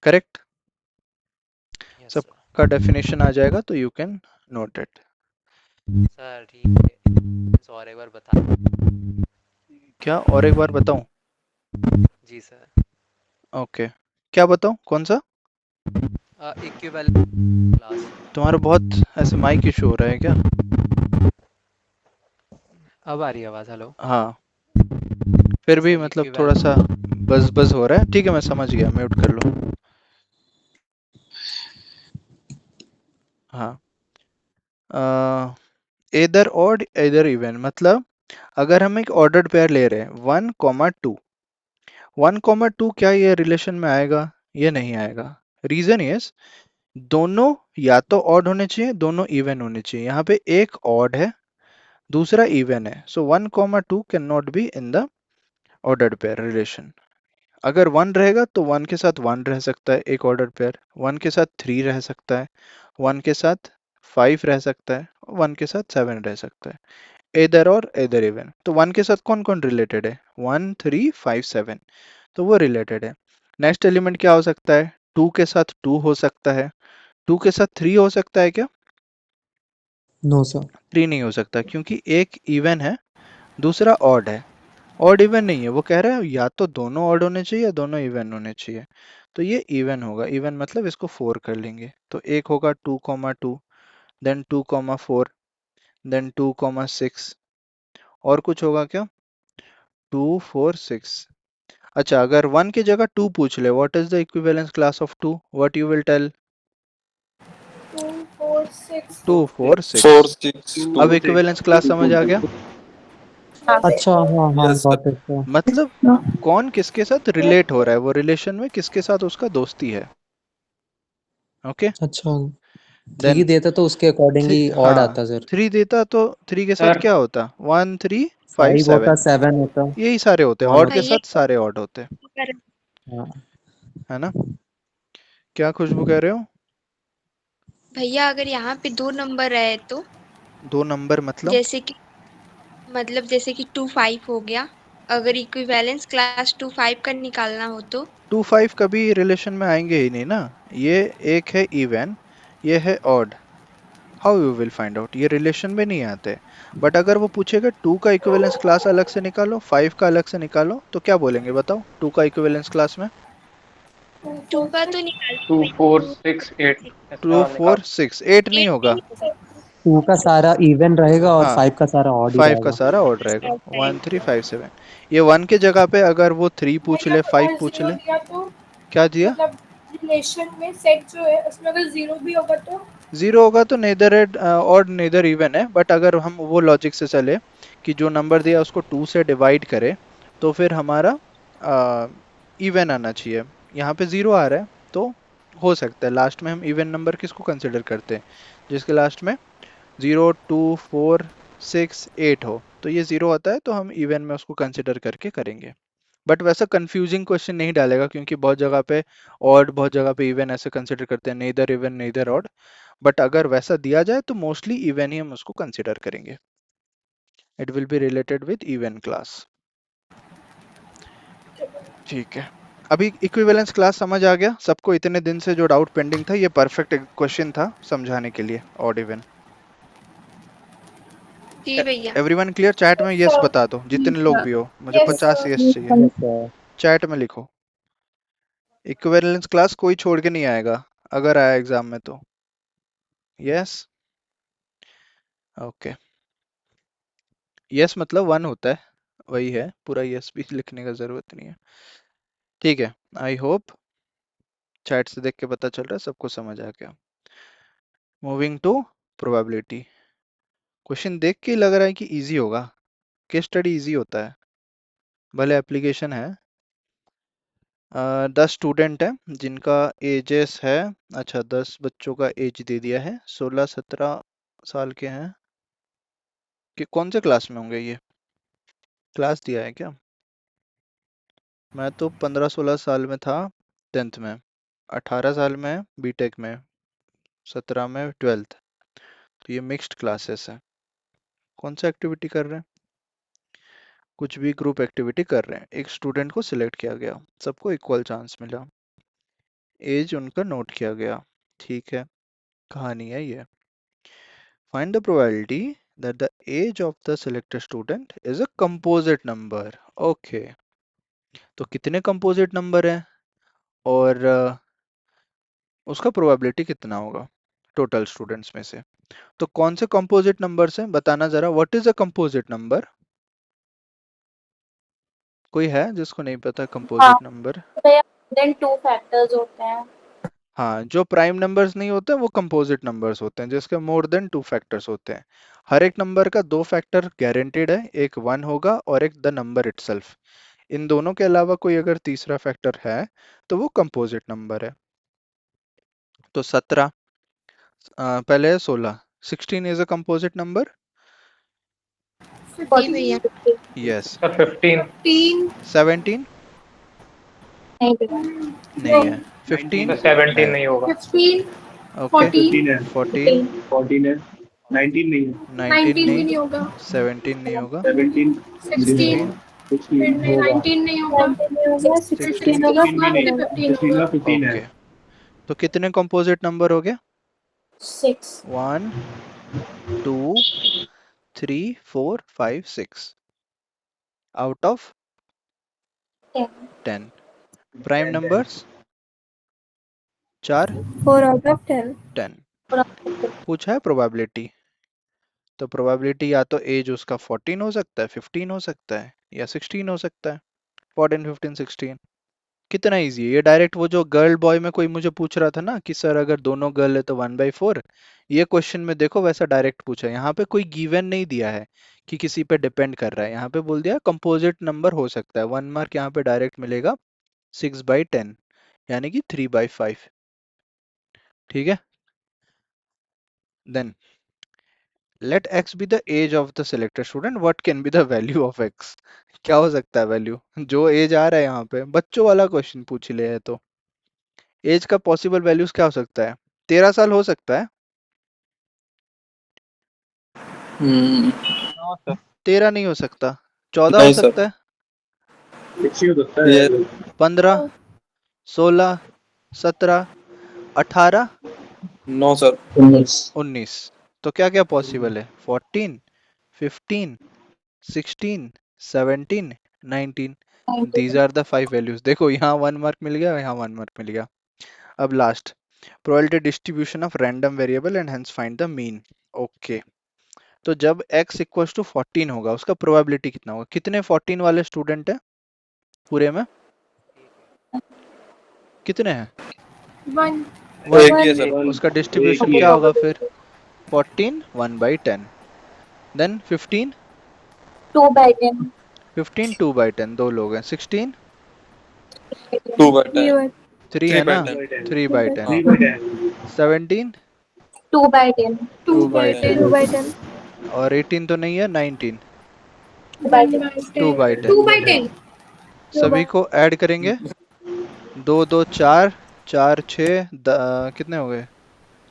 Correct, yes sir. सबका डेफिनेशन आ जाएगा तो you can note it. Sir ठीक है, और एक बार बता। क्या और एक बार बताऊं? जी सर। ओके, क्या बताऊं, कौन सा? Equivalence class. तुम्हारा बहुत ऐसे माइक इशू हो रहा है क्या? अब आ रही है आवाज? हेलो। हाँ, फिर भी सर मतलब थोड़ा सा बज बज हो रहा है। ठीक है, मैं समझ गया, म्यूट कर लो। हाँ, इधर ऑड इधर इवन, मतलब अगर हम एक ऑर्डर्ड पेयर ले रहे हैं 1 2, 1 2 क्या ये रिलेशन में आएगा? ये नहीं आएगा। रीजन इज दोनों या तो ऑड होने चाहिए, दोनों इवन होने चाहिए। यहाँ पे एक ऑड है, दूसरा इवन है, सो 1 2 can not be in the ordered pair relation. अगर 1 रहेगा तो 1 के साथ 1 रह सकता है एक ऑर्डर पेयर, 1 के साथ 3 रह सकता है, 1 के साथ 5 रह सकता है, 1 के साथ 7 रह सकता है। इधर और इधर इवन, तो 1 के साथ कौन कौन रिलेटेड है, 1 3 5 7, तो वो रिलेटेड है। नेक्स्ट एलिमेंट क्या हो सकता है, 2 के साथ 2 हो सकता है, 2 के साथ 3 हो सकता है क्या? No sir. 3 नहीं हो सकता, क्योंकि एक इवन है दूसरा ऑड है, ऑड इवन नहीं है। वो कह रहा है या तो दोनों ऑड होने चाहिए या दोनों इवन होने चाहिए। तो ये इवन होगा। इवन मतलब इसको 4 कर लेंगे। तो एक होगा 2,2, देन 2,4, देन 2,6, और कुछ होगा क्या? 2, 4, 6। अच्छा, अगर 1 की जगह 2 पूछ ले, what is the equivalence class of 2, what you will tell? 2, 4, 6. 2, 4, 6। 4, 6, अब 2. इक्विवेलेंस क्लास समझ आ गया? अच्छा हाँ हाँ Yes, sir. Got it. मतलब कौन किसके साथ रिलेट हो रहा है, वो रिलेशन में किसके साथ उसका दोस्ती है। ओके, अच्छा 3 देन देता तो उसके अकॉर्डिंगली ऑड हाँ, आता सर। 3 देता तो 3 के साथ सर क्या होता? 1, 3, 5, 5 होता 7, 7 होता यही सारे होते हैं, 1 ऑड के भैया साथ सारे ऑड होते हैं, हाँ। है ना? क्या खुशबू कह रहे हो? भैया अगर यहाँ पे 2 नंबर है तो 2 नंबर मतलब? जैसे कि 2, 5 हो गया। अगर इक्विवेलेंस क्लास 2, 5 का निकालना हो तो 2, 5 कभी रिलेशन में आएंगे ही नहीं ना। ये एक है इवन, ये है odd. How you will find out? ये रिलेशन में नहीं आते। बट अगर वो पूछेगा 2 का इक्विवेलेंस क्लास अलग से निकालो, 5 का अलग से निकालो, तो क्या बोलेंगे बताओ 2 का इक्विवेलेंस क्लास में? 2 का तो निकाल 2, 4, 6, 8 2, ऐसा 4, निकाल 6, 8 नहीं 8 होगा। नहीं होगा। 2 का सारा इवन रहेगा और हाँ, 5 का सारा ऑड ही 5 का रहेगा। सारा ऑड रहेगा। 1, 3, 5, 7। ये 1 के जगह पे अगर वो 3 पूछ नहीं, ले, अगर 5 और पूछ जीरो ले। दिया तो क्या दिया? मतलब रिलेशन में सेट जो है उसमें अगर जीरो भी होगा तो 0 होगा तो नेदर एड और नेदर इवन है। बट अगर हम वो लॉजिक से चले कि जो नंबर दिया उसको 2 से डिवाइड करें, तो फिर हमारा इवन आना चाहिए। यहाँ पे 0 आ रहा है, तो हो सकता है लास्ट में हम इवन नंबर किसको कंसिडर करते हैं, जिसके लास्ट में 0, 2, 4, 6, 8 हो। तो ये 0 आता है तो हम इवन में उसको कंसिडर करके करेंगे। बट वैसा कंफ्यूजिंग क्वेश्चन नहीं डालेगा, क्योंकि बहुत जगह पे ऑड, बहुत जगह पे इवन ऐसे कंसिडर करते हैं, neither even neither odd. But अगर वैसा दिया जाए तो मोस्टली इवन ही हम उसको कंसिडर करेंगे। It will be related with even class. ठीक है, अभी इक्विवेलेंस क्लास समझ आ गया सबको? इतने दिन से जो डाउट पेंडिंग था, ये परफेक्ट क्वेश्चन था समझाने के लिए, ऑड इवन। जी भैया। Everyone clear? चैट में यस बता दो, जितने लोग भी हो, मुझे यस 50 सर। यस चाहिए। Yes sir. चैट में लिखो, इक्विवेलेंस क्लास कोई छोड़ के नहीं आएगा अगर आया एग्जाम में तो। Yes, okay. यस मतलब 1 होता है, वही है, पूरा यस भी लिखने का जरूरत नहीं है। ठीक है, आई होप चैट से देख के पता चल रहा है सबको समझ आ गया। Moving to probability. क्वेश्चन देख के ही लग रहा है कि इजी होगा। केस स्टडी इजी होता है, भले एप्लीकेशन है। 10 स्टूडेंट हैं जिनका एजेस है, अच्छा 10 बच्चों का एज दे दिया है, 16-17 साल के हैं। कि कौन से क्लास में होंगे ये? क्लास दिया है क्या? मैं तो 15-16 साल में था 10th में, 18 साल में बीटेक में, 17 में 12th। तो ये मिक्स्ड क्लासेस है। कौन सा एक्टिविटी कर रहे हैं? कुछ भी ग्रुप एक्टिविटी कर रहे हैं। एक स्टूडेंट को सिलेक्ट किया गया, सबको इक्वल चांस मिला, एज उनका नोट किया गया। ठीक है, कहानी है ये। Find the probability that the age of the selected student is a composite number. Okay, तो कितने कंपोजिट नंबर हैं और उसका प्रोबेबिलिटी कितना होगा टोटल स्टूडेंट्स में से? तो कौन से कंपोजिट नंबर्स हैं बताना जरा, what is a composite number? कोई है जिसको नहीं पता हाँ कंपोजिट नंबर? भैया देन 2 फैक्टर्स होते हैं। हाँ, जो प्राइम नंबर्स नहीं होते वो कंपोजिट नंबर्स होते हैं, जिसके मोर देन 2 फैक्टर्स होते हैं। हर एक नंबर का 2 फैक्टर गारंटेड है, एक 1 होगा और एक द नंबर इटसेल्फ। इन दोनों के अलावा कोई अगर तीसरा फैक्टर है तो वो कंपोजिट नंबर है। तो 17, पहले है 16, 16 इज अ कंपोजिट नंबर। जी भैया। यस। सर 15 15 17 नहीं भैया नहीं है। 19 15 सर है। 17 है। नहीं होगा। 15 ओके, 14 15 है। 14 14 है। 19 नहीं है। 19 19 भी नहीं, नहीं होगा। 17 नहीं होगा, 17 नहीं होगा। 16 16 16 फिर होगा। 19 नहीं होगा। 19 नहीं होगा, 16 16 16 होगा, 16 भी 15 नहीं, फिर होगा। 15 16 होगा। का 15 है। ओके, तो कितने कंपोजिट नंबर हो गए? 6 1, 2, 3, 4, 5, 6 out of 10 10। Prime numbers 4 4 out of 10. 10 पूछा है प्रोबेबिलिटी, तो प्रोबेबिलिटी या तो एज उसका 14 हो सकता है, 15 हो सकता है, या 16 हो सकता है। 14 15 16 कितना इजी है ये। डायरेक्ट वो जो गर्ल बॉय में कोई मुझे पूछ रहा था ना कि सर अगर दोनों गर्ल है तो 1/4, ये क्वेश्चन में देखो वैसा डायरेक्ट पूछा है। यहाँ पे कोई गिवन नहीं दिया है कि किसी पे डिपेंड कर रहा है, यहाँ पे बोल दिया कंपोजिट नंबर हो सकता है। 1 मार्क यहाँ पे डायरेक्ट मिलेगा 6/10 यानी कि 3/5। ठीक है, then let x be the age of the selected student, what can be the value of x? क्या हो सकता है वैल्यू, जो एज आ रहा है यहाँ पे बच्चों वाला क्वेश्चन पूछ ले है, तो एज का पॉसिबल वैल्यूज क्या हो सकता है? 13 साल हो सकता है, 13 नहीं हो सकता, 14 हो नहीं सर। सकता है, 60 हो सकता है। 15, 16, 17, 18, नो सर। 19। तो क्या क्या पॉसिबल है? 14, 15, 16, 17, 19। These are the 5 values. देखो यहाँ 1 मार्क मिल गया, यहाँ 1 मार्क मिल गया। अब last, probability distribution of random variable and hence find the mean. Okay, तो जब x इक्वल्स टू 14 होगा उसका प्रोबेबिलिटी कितना होगा? कितने 14 वाले स्टूडेंट है पूरे में? कितने हैं? 1. एक ही है सर। उसका डिस्ट्रीब्यूशन क्या होगा फिर? 14 1/10, देन 15 2/10. 15 2/10, दो लोग हैं। 16 2/10। 3 है ना, 3/10. 3/10। 3/10. 17 2/10. 2/10 2/10. और 18 तो नहीं है, 19 2/10. 2/10। सभी को ऐड करेंगे, 2 2 4, 4 6 कितने हो गए?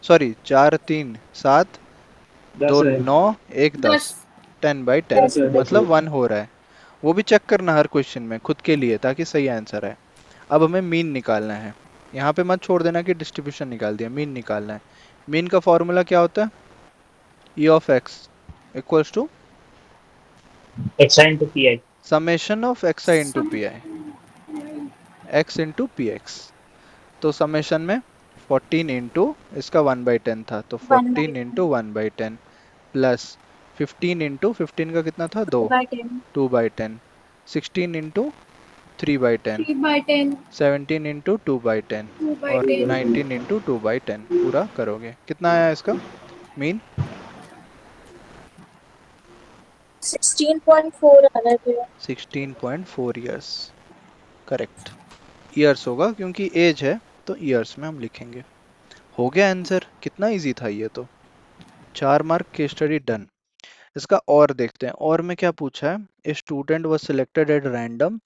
सॉरी 4 3 7, 2 9, 1 10, 10/10 मतलब 1 हो रहा है। वो भी चेक करना हर क्वेश्चन में खुद के लिए ताकि सही आंसर है। अब हमें मीन निकालना है, यहाँ पे मत छोड़ देना कि डिस्ट्रीब्यूशन निकाल दिया, मीन निकालना है। मीन का फॉर्मूला क्या होता है? E of x equals to xi into pi. Summation of xi into p i, x into p x. तो समेशन में 14 इंटू इसका 1/10 था, तो 14 इंटू 1/10 प्लस 15 इंटू 15 का कितना था? 2, 2/10, 16 इंटू 3/10, 3/10. 17 इंटू 2/10 और 2/10. 19 इंटू 2/10 पूरा करोगे, कितना आया इसका मीन? 16.4 आ रहा है। 16.4 ईयर्स, करेक्ट। ईयर्स होगा क्योंकि एज है तो ईयर्स में हम लिखेंगे। हो गया आंसर, कितना इजी था ये तो। 4 मार्क केस स्टडी डन। इसका और देखते हैं, और में क्या पूछा है? A student was selected at random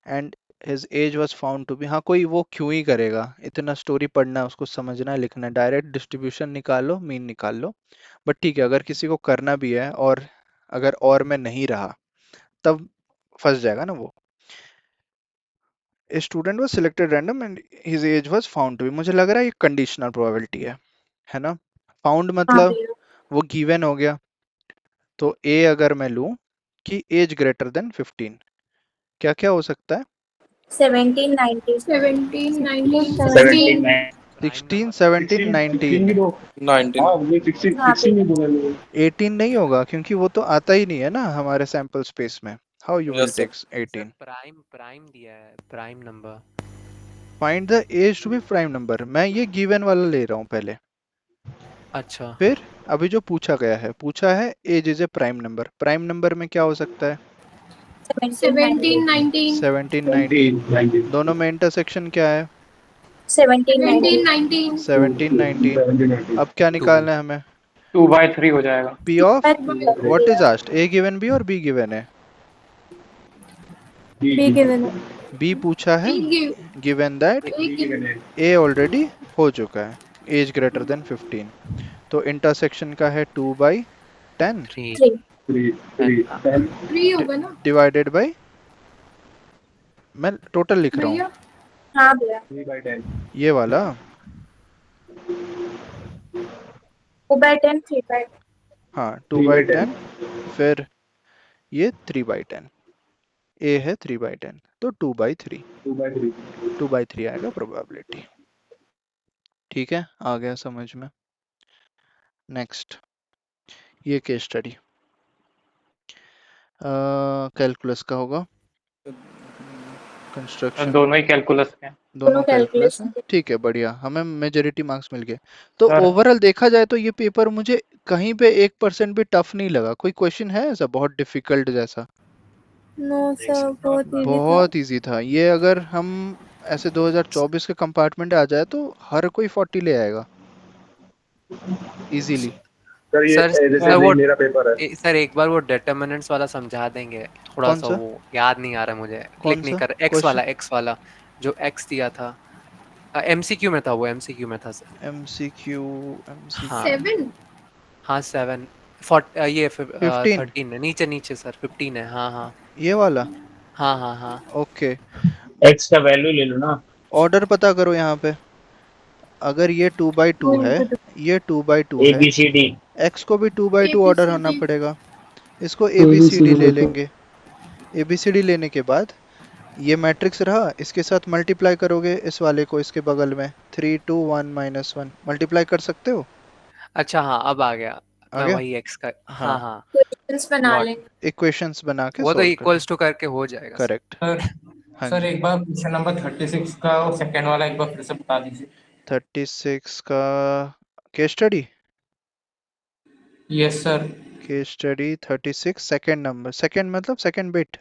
and his age was found to be. हाँ, कोई वो क्यों ही करेगा, इतना स्टोरी पढ़ना है, उसको समझना है, लिखना है। डायरेक्ट डिस्ट्रीब्यूशन निकालो, मीन निकाल लो। बट ठीक है, अगर किसी को करना भी है और अगर और में नहीं रहा तब फंस जाएगा ना वो। A student was selected random and his age was found to be, मुझे लग रहा है ये कंडीशनल प्रोबेबिलिटी है ना। फाउंड मतलब वो गिवन हो गया, तो ए अगर मैं लूं कि एज ग्रेटर देन 15, क्या क्या हो सकता है? 17, 19. 17, 19, 17 16 17 19 19। हाँ, मुझे 16 नहीं बोला मैंने। 18 नहीं होगा क्योंकि वो तो आता ही नहीं है ना हमारे सैंपल स्पेस में। How you will Yes, sir. Take 18? Prime दिया है, prime number. Find the age to be prime number, मैं ये गिवन वाला ले रहा हूँ पहले। अच्छा, फिर अभी जो पूछा गया है, पूछा है age is a prime number. Prime number में क्या हो सकता है? 17, 19. 17 19। 19. दोनों में इंटरसेक्शन क्या है? 17, 17, 19. 19. 17 19। अब क्या निकालना है हमें? 2/3 हो जाएगा। P of what is asked, A given B और बी गिवन है? B given. बी पूछा है, गिवन दैट ए ऑलरेडी हो चुका है, एज ग्रेटर देन 15। तो इंटरसेक्शन का है 2/10 3 होगा ना डिवाइडेड बाय, मैं टोटल लिख रहा हूँ भैया? हाँ भैया। 3/10. ये वाला। 2/10, 3/10. हाँ 2/10, फिर ये 3/10, ए है 3/10 तो 2/3 2/3. 2/3 आएगा प्रोबेबिलिटी। ठीक है, आ गया समझ में। नेक्स्ट, ये केस स्टडी कैलकुलस का होगा, कंस्ट्रक्शन दोनों ही कैलकुलस के हैं। दोनों कैलकुलस कैलकुलस है। ठीक है, बढ़िया, हमें मेजॉरिटी मार्क्स मिल गए। तो सर ओवरऑल देखा जाए तो ये पेपर मुझे कहीं पे 1% भी टफ नहीं लगा। कोई क्वेश्चन है ऐसा बहुत डिफिकल्ट जैसा? नो सर, बहुत इजी था। बहुत इजी था ये। अगर हम ऐसे 2024 के कंपार्टमेंट आ जाए तो हर कोई 40 ले आएगा इजीली। सर ये सर जैसे सर वो मेरा पेपर है। सर एक बार वो डिटर्मिनेंट्स वाला समझा देंगे थोड़ा कौन सा, सा वो याद नहीं आ रहा मुझे, कौन क्लिक नहीं सा कर, क्वेश्चन? एक्स वाला जो एक्स दिया था, एमसीक्यू में था, वो एमसीक्यू में था सर। एमसीक्यू हाँ एमसीक्यू 7 हाँ 7 ये 15 13 है, नीचे नीचे सर 15 है, हाँ हाँ ये वाला। हाँ हाँ हाँ। ओके, एक्स का वैल्यू ले लो ना। ऑर्डर पता करो यहाँ पे। अगर ये 2/2 है, ये 2/2 ए है, बी सी डी। एक्स को भी 2/2 ऑर्डर होना ABCD पड़ेगा। इसको ABCD एबीसीडी ले लेके लेंगे। एबीसीडी लेने के बाद ये मैट्रिक्स रहा, इसके साथ मल्टीप्लाई करोगे इस वाले को इसके बगल में, 3 2 1 -1 मल्टीप्लाई कर सकते हो। अच्छा हाँ अब आ गया, आ मैं गया। वही एक्स का, हाँ, हाँ हाँ क्वेश्चंस बना गॉट, लेंगे। इक्वेशंस बना के वो तो सॉल्व कर लो। इक्वल्स टू करके हो जाएगा सर। करेक्ट। सर हाँ सर जी, एक बार क्वेश्चन नंबर 36 का और सेकंड वाला एक बार फिर से बता दीजिए। 36 का case study. Yes sir. Case study 36 second number, second मतलब second bit.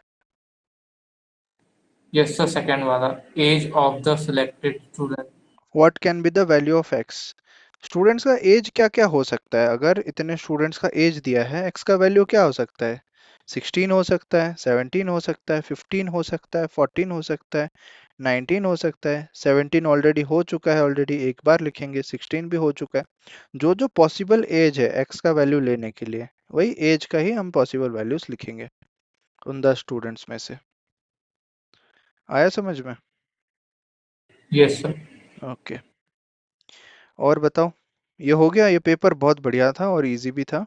Yes sir, second वाला, age of the selected student. What can be the value of X? Students का एज क्या क्या हो सकता है? अगर इतने स्टूडेंट्स का एज दिया है, एक्स का वैल्यू क्या हो सकता है? 16 हो सकता है, 17 हो सकता है, 15 हो सकता है, 14 हो सकता है, 19 हो सकता है। 17 ऑलरेडी हो चुका है, ऑलरेडी एक बार लिखेंगे, 16 भी हो चुका है। जो जो पॉसिबल एज है एक्स का वैल्यू लेने के लिए, वही एज का ही हम पॉसिबल वैल्यूज लिखेंगे उन 10 स्टूडेंट्स में से। आया समझ में? Yes sir. ओके, और बताओ। ये हो गया, ये पेपर बहुत बढ़िया था और इजी भी था,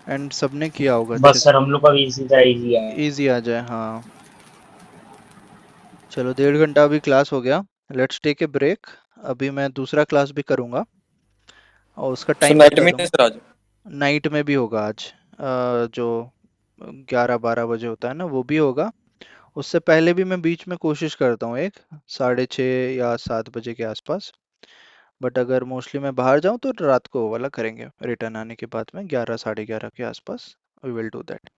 एंड सबने किया होगा अच्छे बस से। सर हम लोग का भी इसी तरह इजी आया। इजी आ जाए, हाँ। चलो, 1.5 घंटा अभी क्लास हो गया। Let's take a break. अभी मैं दूसरा क्लास भी करूँगा और उसका सर टाइम नाइट बता में दूँ। नहीं सर आज? नाइट में भी होगा आज। जो 11-12 बजे होता है ना, वो भी होगा। उससे पहले भी मैं बीच में कोशिश करता हूँ, एक 6:30 या 7 बजे के आसपास। बट अगर मोस्टली मैं बाहर जाऊँ तो रात को वो वाला करेंगे, रिटर्न आने के बाद में 11 साढ़े 11 के आसपास। We will do that.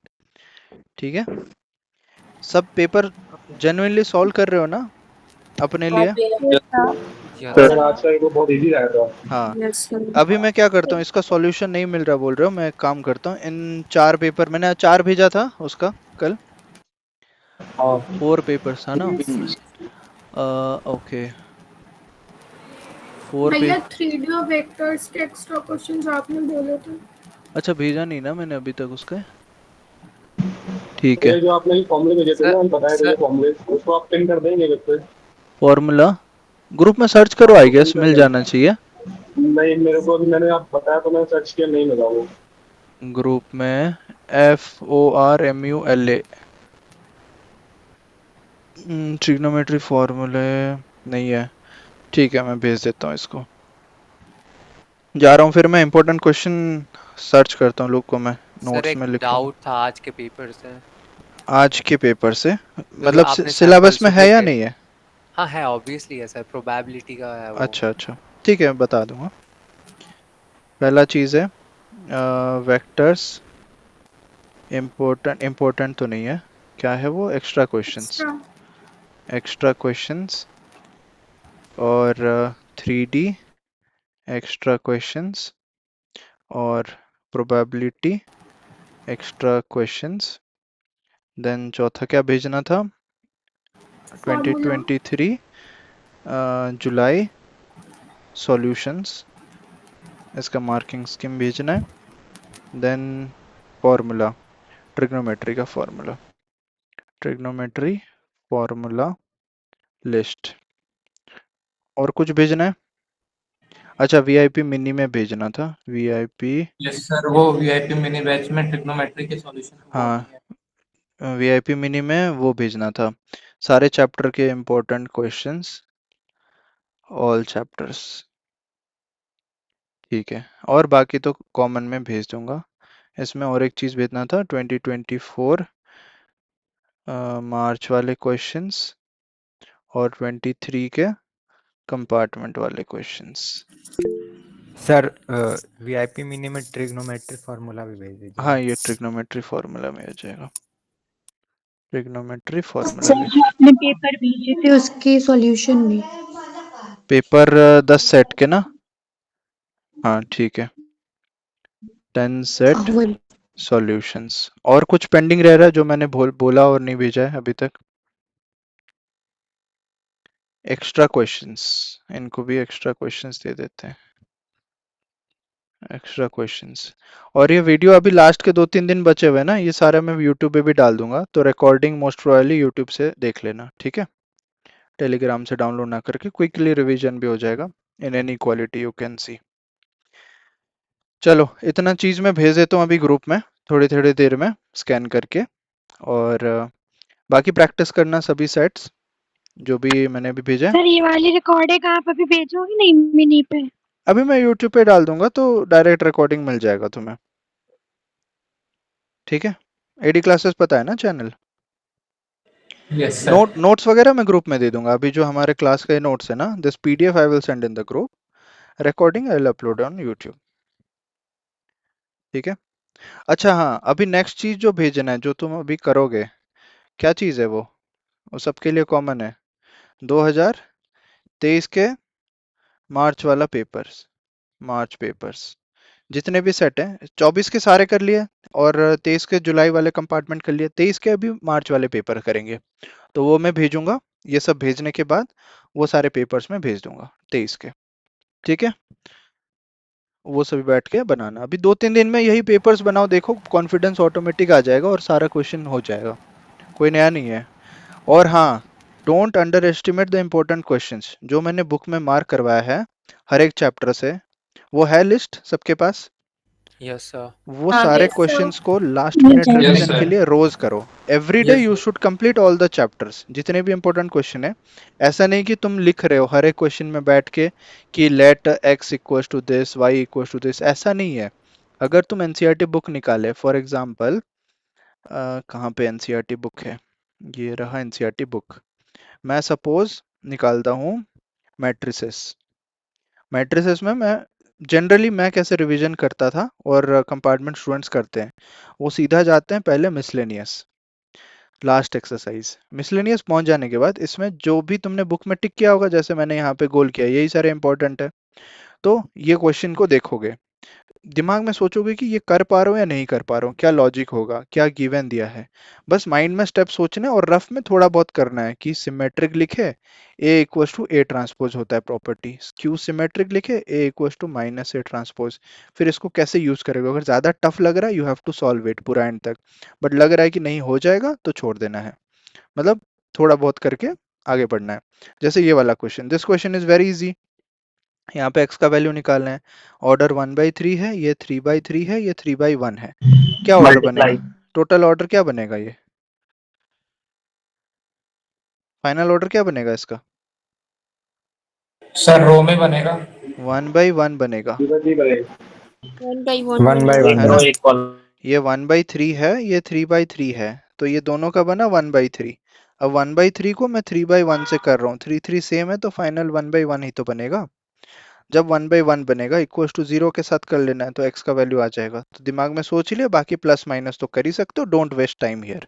ठीक है, सब पेपर जेन्युइनली सॉल्व कर रहे हो ना अपने लिए? या सर सर आज का वो बहुत इजी रहा था। हाँ। अभी मैं क्या करता हूँ, इसका सॉल्यूशन नहीं मिल रहा बोल रहे हो, मैं एक काम करता हूँ, इन 4 पेपर मैंने 4 भेजा था उसका कल, 4 पेपर्स था ना। ओके, 4 पे। भैया 3D और वेक्टर्स के एक्स्ट्रा क्वेश्चंस आपने बोले थे। अच्छा, भेजा नहीं ना मैंने अभी तक उसका। ठीक है। ये जो आपने फॉर्मूले भेजे थे सर ना, हम बताए थे सर फॉर्मूले, उसको आप पिन कर देंगे वेब पे। फॉर्मूला ग्रुप में सर्च करो, हाँ आई वो पिन गेस कर मिल जाना देंगे। चाहिए। नहीं मेरे को अभी, मैंने आप बताया तो मैंने सर्च किया, नहीं मिला वो। ग्रुप में FORMULA ट्रिग्नोमेट्री फॉर्मूले नहीं है। ठीक है, मैं भेज देता हूँ इसको। जा रहा हूँ फिर, मैं इंपॉर्टेंट क्वेश्चन सर्च करता हूँ, लोग को मैं सर नोट्स एक में लिखता हूँ। डाउट था आज के पेपर से, आज के पेपर से जो जो मतलब आपने सिलेबस सैंपल्स में जो है या भेजे। नहीं है? हाँ है, ऑब्वियसली है सर, प्रोबेबिलिटी का है वो। अच्छा अच्छा, ठीक है, बता दूंगा। पहला चीज़ है वेक्टर्स। इम्पोर्टेंट तो नहीं है, क्या है वो? Extra questions. Extra extra questions और 3D एक्स्ट्रा क्वेश्चंस और प्रोबेबिलिटी एक्स्ट्रा क्वेश्चंस। देन चौथा क्या भेजना था? फॉर्मूला 2023 जुलाई सॉल्यूशंस, इसका मार्किंग स्कीम भेजना है। देन फॉर्मूला, ट्रिग्नोमेट्री का फॉर्मूला, ट्रिग्नोमेट्री फॉर्मूला लिस्ट। और कुछ भेजना है? अच्छा, वीआईपी मिनी में भेजना था, वीआईपी। यस सर, वो वीआईपी मिनी बैच में ट्रिग्नोमेट्री के सॉल्यूशन वो हाँ, नहीं है। वीआईपी मिनी में वो भेजना था, सारे चैप्टर के इम्पोर्टेंट क्वेश्चंस ऑल चैप्टर्स, ठीक है। और बाकी तो कॉमन में भेज दूंगा। इसमें और एक चीज़ भेजना था, 2024 मार्च वाले क्वेश्चंस और 23 के कंपार्टमेंट वाले क्वेश्चंस। सर वीआईपी मिनी में ट्रिग्नोमेट्रिक फार्मूला भी भेज दीजिए। हाँ, ये ट्रिग्नोमेट्री फार्मूला में आ जाएगा। ट्रिग्नोमेट्री फार्मूला सर जो आपने पेपर भेजे थे उसके सॉल्यूशन भी। पेपर 10 सेट के ना? हाँ ठीक है, 10 सेट सॉल्यूशंस। और कुछ पेंडिंग रह रहा है जो मैंने बोला और नहीं भेजा है अभी तक? एक्स्ट्रा क्वेश्चंस, इनको भी एक्स्ट्रा क्वेश्चंस दे देते हैं, एक्स्ट्रा क्वेश्चंस। और ये वीडियो अभी लास्ट के 2-3 दिन बचे हुए हैं ना, ये सारे मैं यूट्यूब पे भी डाल दूंगा, तो रिकॉर्डिंग मोस्ट प्रोबेबली यूट्यूब से देख लेना, ठीक है? टेलीग्राम से डाउनलोड ना करके, क्विकली रिवीजन भी हो जाएगा in any quality you can see. चलो इतना चीज़ मैं भेज देता हूँ अभी ग्रुप में, थोड़ी थोड़ी देर में स्कैन करके। और बाकी प्रैक्टिस करना सभी सेट्स जो भी मैंने अभी भेजा है। सर ये वाली रिकॉर्डिंग आप अभी भेजोगे नहीं मिनी पे? अभी मैं यूट्यूब पे डाल दूंगा तो डायरेक्ट रिकॉर्डिंग मिल जाएगा तुम्हें, ठीक है? एडी क्लासेस पता है ना चैनल? Yes sir. नोट्स वगैरह मैं ग्रुप में दे दूंगा। अभी जो हमारे क्लास के नोट्स है ना, this PDF I will send in the group, recording I will upload on YouTube, ठीक है? अच्छा हाँ, अभी नेक्स्ट चीज जो भेजना है, जो तुम अभी करोगे, क्या चीज है वो सबके लिए कॉमन है। 2023 के मार्च वाला पेपर्स, मार्च पेपर्स जितने भी सेट हैं, 24 के सारे कर लिए और 23 के जुलाई वाले कंपार्टमेंट कर लिए, 23 के अभी मार्च वाले पेपर करेंगे, तो वो मैं भेजूंगा। ये सब भेजने के बाद वो सारे पेपर्स में भेज दूंगा 23 के, ठीक है? वो सभी बैठ के बनाना, अभी 2-3 दिन में यही पेपर्स बनाओ, देखो कॉन्फिडेंस ऑटोमेटिक आ जाएगा और सारा क्वेश्चन हो जाएगा, कोई नया नहीं है। और हाँ, don't under estimate the important questions जो मैंने बुक में मार्क करवाया है हर एक चैप्टर से, वो है लिस्ट सबके पास? Yes sir. वो सारे क्वेश्चंस को लास्ट मिनट रिवीजन के लिए रोज करो। Every day you should complete all the chapters, जितने भी इंपॉर्टेंट क्वेश्चन है। ऐसा नहीं कि तुम लिख रहे हो हर एक क्वेश्चन में बैठ के कि let x equals to this, y equals to this, ऐसा नहीं है। अगर तुम एनसीईआरटी बुक निकाले, फॉर एग्जांपल कहाँ पे एनसीईआरटी बुक है, ये रहा एनसीईआरटी बुक, मैं सपोज निकालता हूँ मैट्रिसेस। मैट्रिसेस में मैं जनरली मैं कैसे रिवीजन करता था और कंपार्टमेंट स्टूडेंट्स करते हैं, वो सीधा जाते हैं पहले मिसलेनियस, लास्ट एक्सरसाइज। मिसलेनियस पहुंच जाने के बाद इसमें जो भी तुमने बुक में टिक किया होगा, जैसे मैंने यहाँ पे गोल किया, यही सारे इंपॉर्टेंट है, तो ये क्वेश्चन को देखोगे, दिमाग में सोचोगे कि ये कर पा रहा हूँ या नहीं कर पा रहा हूँ, क्या लॉजिक होगा, क्या गिवन दिया है। बस माइंड में स्टेप सोचने और रफ में थोड़ा बहुत करना है कि सिमेट्रिक लिखे A equals to A transpose होता है प्रॉपर्टी, क्यू सिमेट्रिक लिखे A equals to minus A transpose, फिर इसको कैसे यूज करेगा। अगर ज्यादा टफ लग रहा है you have to solve it पूरा एंड तक, बट लग रहा है कि नहीं हो जाएगा तो छोड़ देना है, मतलब थोड़ा बहुत करके आगे बढ़ना है। जैसे ये वाला question, this question is very easy. यहाँ पे x का वैल्यू निकालना है, ऑर्डर 1/3 है, ये 3/3 है, ये 3/1 है, क्या ऑर्डर बनेगा, टोटल ऑर्डर क्या बनेगा, ये फाइनल ऑर्डर क्या बनेगा इसका? सर रो में बनेगा 1/1 बनेगा, 1/1 है ना? ये 1/3 है, ये 3/3 है, तो ये दोनों का बना 1/3। अब 1/3 को मैं 3/1 से कर रहा हूँ, 3 सेम है तो फाइनल 1/1 ही तो बनेगा। जब 1/1 बनेगा इक्वल्स टू 0 के साथ कर लेना है तो x का वैल्यू आ जाएगा। तो दिमाग में सोच लिया, बाकी प्लस माइनस तो कर ही सकते हो, डोंट वेस्ट टाइम हियर।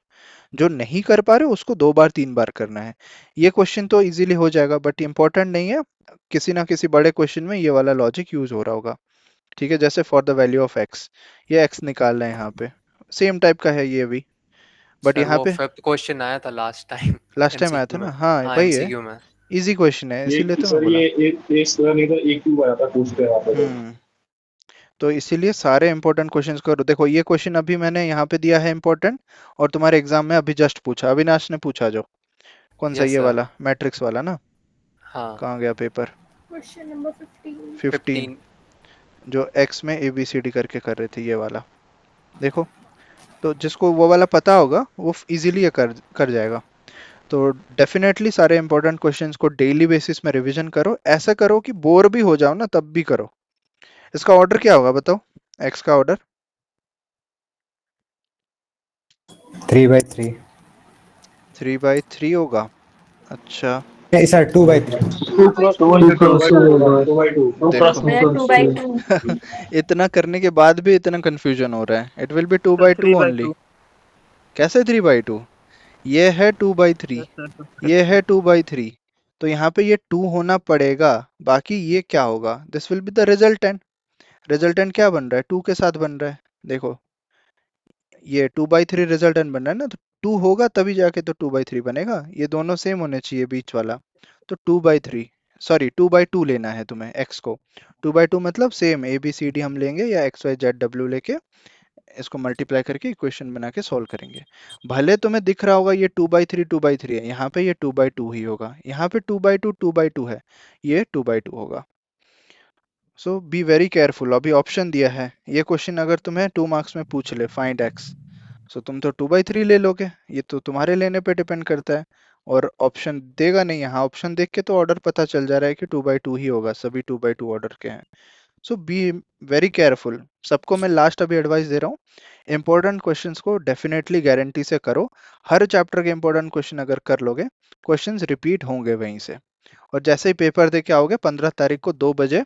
जो नहीं कर पा रहे हो उसको 2 बार 3 बार करना है। ये क्वेश्चन तो इजीली हो जाएगा बट इंपॉर्टेंट नहीं है, किसी ना किसी बड़े क्वेश्चन में ये वाला लॉजिक यूज हो रहा होगा, ठीक है? जैसे for the value of x, ये x निकाल रहे हैं यहाँ पे, सेम टाइप का है ये भी, बट यहाँ पे फिफ्थ क्वेश्चन आया था लास्ट टाइम आया था ना, हाँ वही है, में इजी क्वेश्चन है, इसीलिए तो मैं सर बोला। ये एक स्क्वायर नहीं था, एक क्यूब आया था पूछते वहाँ पे। तो इसीलिए सारे इंपॉर्टेंट क्वेश्चंस करो। देखो ये क्वेश्चन अभी मैंने यहाँ पे दिया है इंपॉर्टेंट, और तुम्हारे एग्जाम में अभी जस्ट पूछा, अविनाश ने पूछा, जो कौन सा, ये वाला मैट्रिक्स वाला ना, हाँ कहाँ गया पेपर, क्वेश्चन नंबर 15 जो x में ABCD करके कर रहे थे, ये वाला देखो। तो जिसको वो वाला पता होगा वो इजीली कर जाएगा। तो डेफिनेटली सारे इंपॉर्टेंट क्वेश्चंस को डेली बेसिस में रिवीजन करो, ऐसा करो कि बोर भी हो जाओ ना तब भी करो। इसका ऑर्डर क्या होगा बताओ, एक्स का ऑर्डर 3/3। 3/3 होगा। अच्छा नहीं सर 2/3। 2 देखो क्रॉस 2 इतना करने के बाद भी इतना कंफ्यूजन हो रहा है। It will B 2/2 only. कैसे 3/2? ये है 2/3, ये है 2/3, तो यहाँ पे ये 2 होना पड़ेगा। बाकी ये क्या होगा, this will be the resultant. Resultant क्या बन रहा है, 2 के साथ बन रहा है। देखो ये 2/3 रिजल्टेंट बन रहा है ना, तो 2 होगा तभी जाके तो 2/3 बनेगा। ये दोनों सेम होने चाहिए बीच वाला। तो 2/3 सॉरी 2/2 लेना है तुम्हें एक्स को। 2/2 मतलब सेम ABCD हम लेंगे या XYZW लेके इसको मल्टीप्लाई करके इक्वेशन बना के सॉल्व करेंगे। भले तुम्हें दिख रहा होगा ये 2/3 है, यहाँ पे ये 2/2 ही होगा। यहाँ पे 2/2 है, ये 2/2 होगा। सो बी वेरी केयरफुल। अभी ऑप्शन दिया है, ये क्वेश्चन अगर तुम्हें 2 मार्क्स में पूछ ले फाइंड एक्स, सो तुम तो 2/3 ले लोगे, ये तो तुम्हारे लेने पे डिपेंड करता है। और ऑप्शन देगा नहीं, यहाँ ऑप्शन देख के तो ऑर्डर पता चल जा रहा है कि 2/2 ही होगा, सभी 2/2 ऑर्डर के हैं। सो बी वेरी केयरफुल। सबको मैं लास्ट अभी एडवाइस दे रहा हूँ, इंपॉर्टेंट क्वेश्चंस को डेफिनेटली गारंटी से करो। हर चैप्टर के इंपॉर्टेंट क्वेश्चन अगर कर लोगे, क्वेश्चंस रिपीट होंगे वहीं से। और जैसे ही पेपर दे के आओगे 15 तारीख को 2 बजे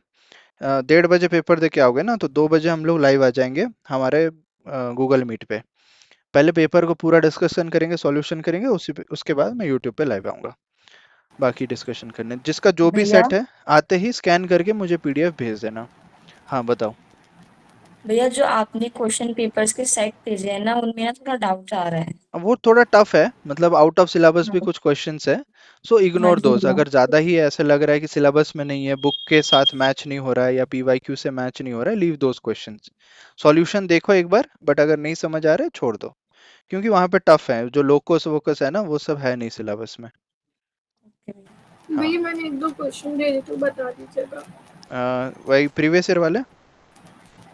1:30 बजे पेपर दे के आओगे ना, तो 2 बजे हम लोग लाइव आ जाएंगे हमारे गूगल मीट पे। पहले पेपर को पूरा डिस्कशन करेंगे, सॉल्यूशन करेंगे, उसके बाद मैं यूट्यूब पे लाइव आऊंगा बाकी डिस्कशन करने। जिसका जो भी भैया सेट है आते ही स्कैन करके मुझे PDF भेज देना। हाँ बताओ। भैया जो आपने क्वेश्चन पेपर्स के सेट भेजे हैं ना उनमें ना थोड़ा डाउट आ रहा है। अब वो थोड़ा टफ है, मतलब आउट ऑफ सिलेबस भी हाँ कुछ क्वेश्चंस है। सो हाँ इग्नोर जी दोस, भैया। अगर ज्यादा ही ऐसे लग रहा है कि सिलेबस में नहीं है, बुक के साथ मैच नहीं हो रहा है या PYQ से मैच नहीं हो रहा है, लीव दोस क्वेश्चंस। सॉल्यूशन देखो एक बार, बट अगर नहीं समझ आ रहा है छोड़ दो, क्योंकि वहां पे टफ है। जो लोकस वोकस है ना वो सब है नहीं सिलेबस में। हाँ भैया मैंने 1-2 क्वेश्चन दे दी तो बता दीजिएगा। वही प्रीवियस ईयर वाले।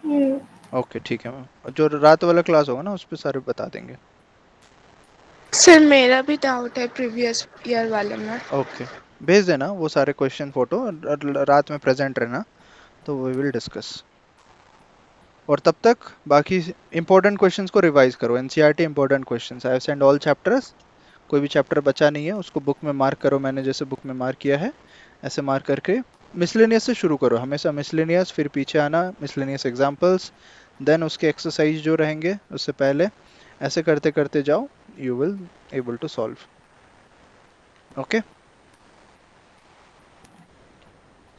हम्म ओके ठीक है मैम, जो रात वाला क्लास होगा ना उस पर सारे बता देंगे। सर मेरा भी डाउट है प्रीवियस ईयर वाले में। ओके भेज देना वो सारे क्वेश्चन फोटो, और रात में प्रेजेंट रहना, तो वी विल डिस्कस। और तब तक बाकी इंपॉर्टेंट क्वेश्चंस को रिवाइज करो। NCERT important questions I have send all chapters. कोई भी चैप्टर बचा नहीं है उसको बुक में मार्क करो, मैंने जैसे बुक में मार्क किया है ऐसे मार्क करके मिसलेनियस से शुरू करो हमेशा। मिसलेनियस, फिर पीछे आना मिसलेनियस एग्जाम्पल्स, देन उसके एक्सरसाइज जो रहेंगे उससे पहले, ऐसे करते करते जाओ, you will able to solve. Okay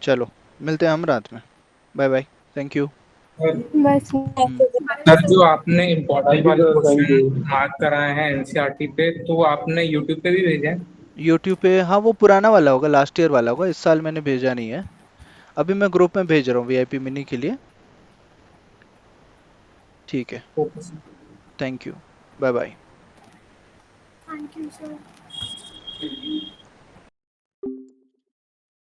चलो मिलते हैं हम रात में। Bye bye, thank you. बस सर जो आपने इम्पोर्टेंट वाले थैंक क्वेश्चन यू। मार्क कराए हैं NCERT पे, तो वो आपने यूट्यूब पे भी भेजे हैं? यूट्यूब पे हाँ, वो पुराना वाला होगा, लास्ट ईयर वाला होगा, इस साल मैंने भेजा नहीं है। अभी मैं ग्रुप में भेज रहा हूँ VIP मिनी के लिए। ठीक है, okay sir. Thank you, bye bye. Thank you sir.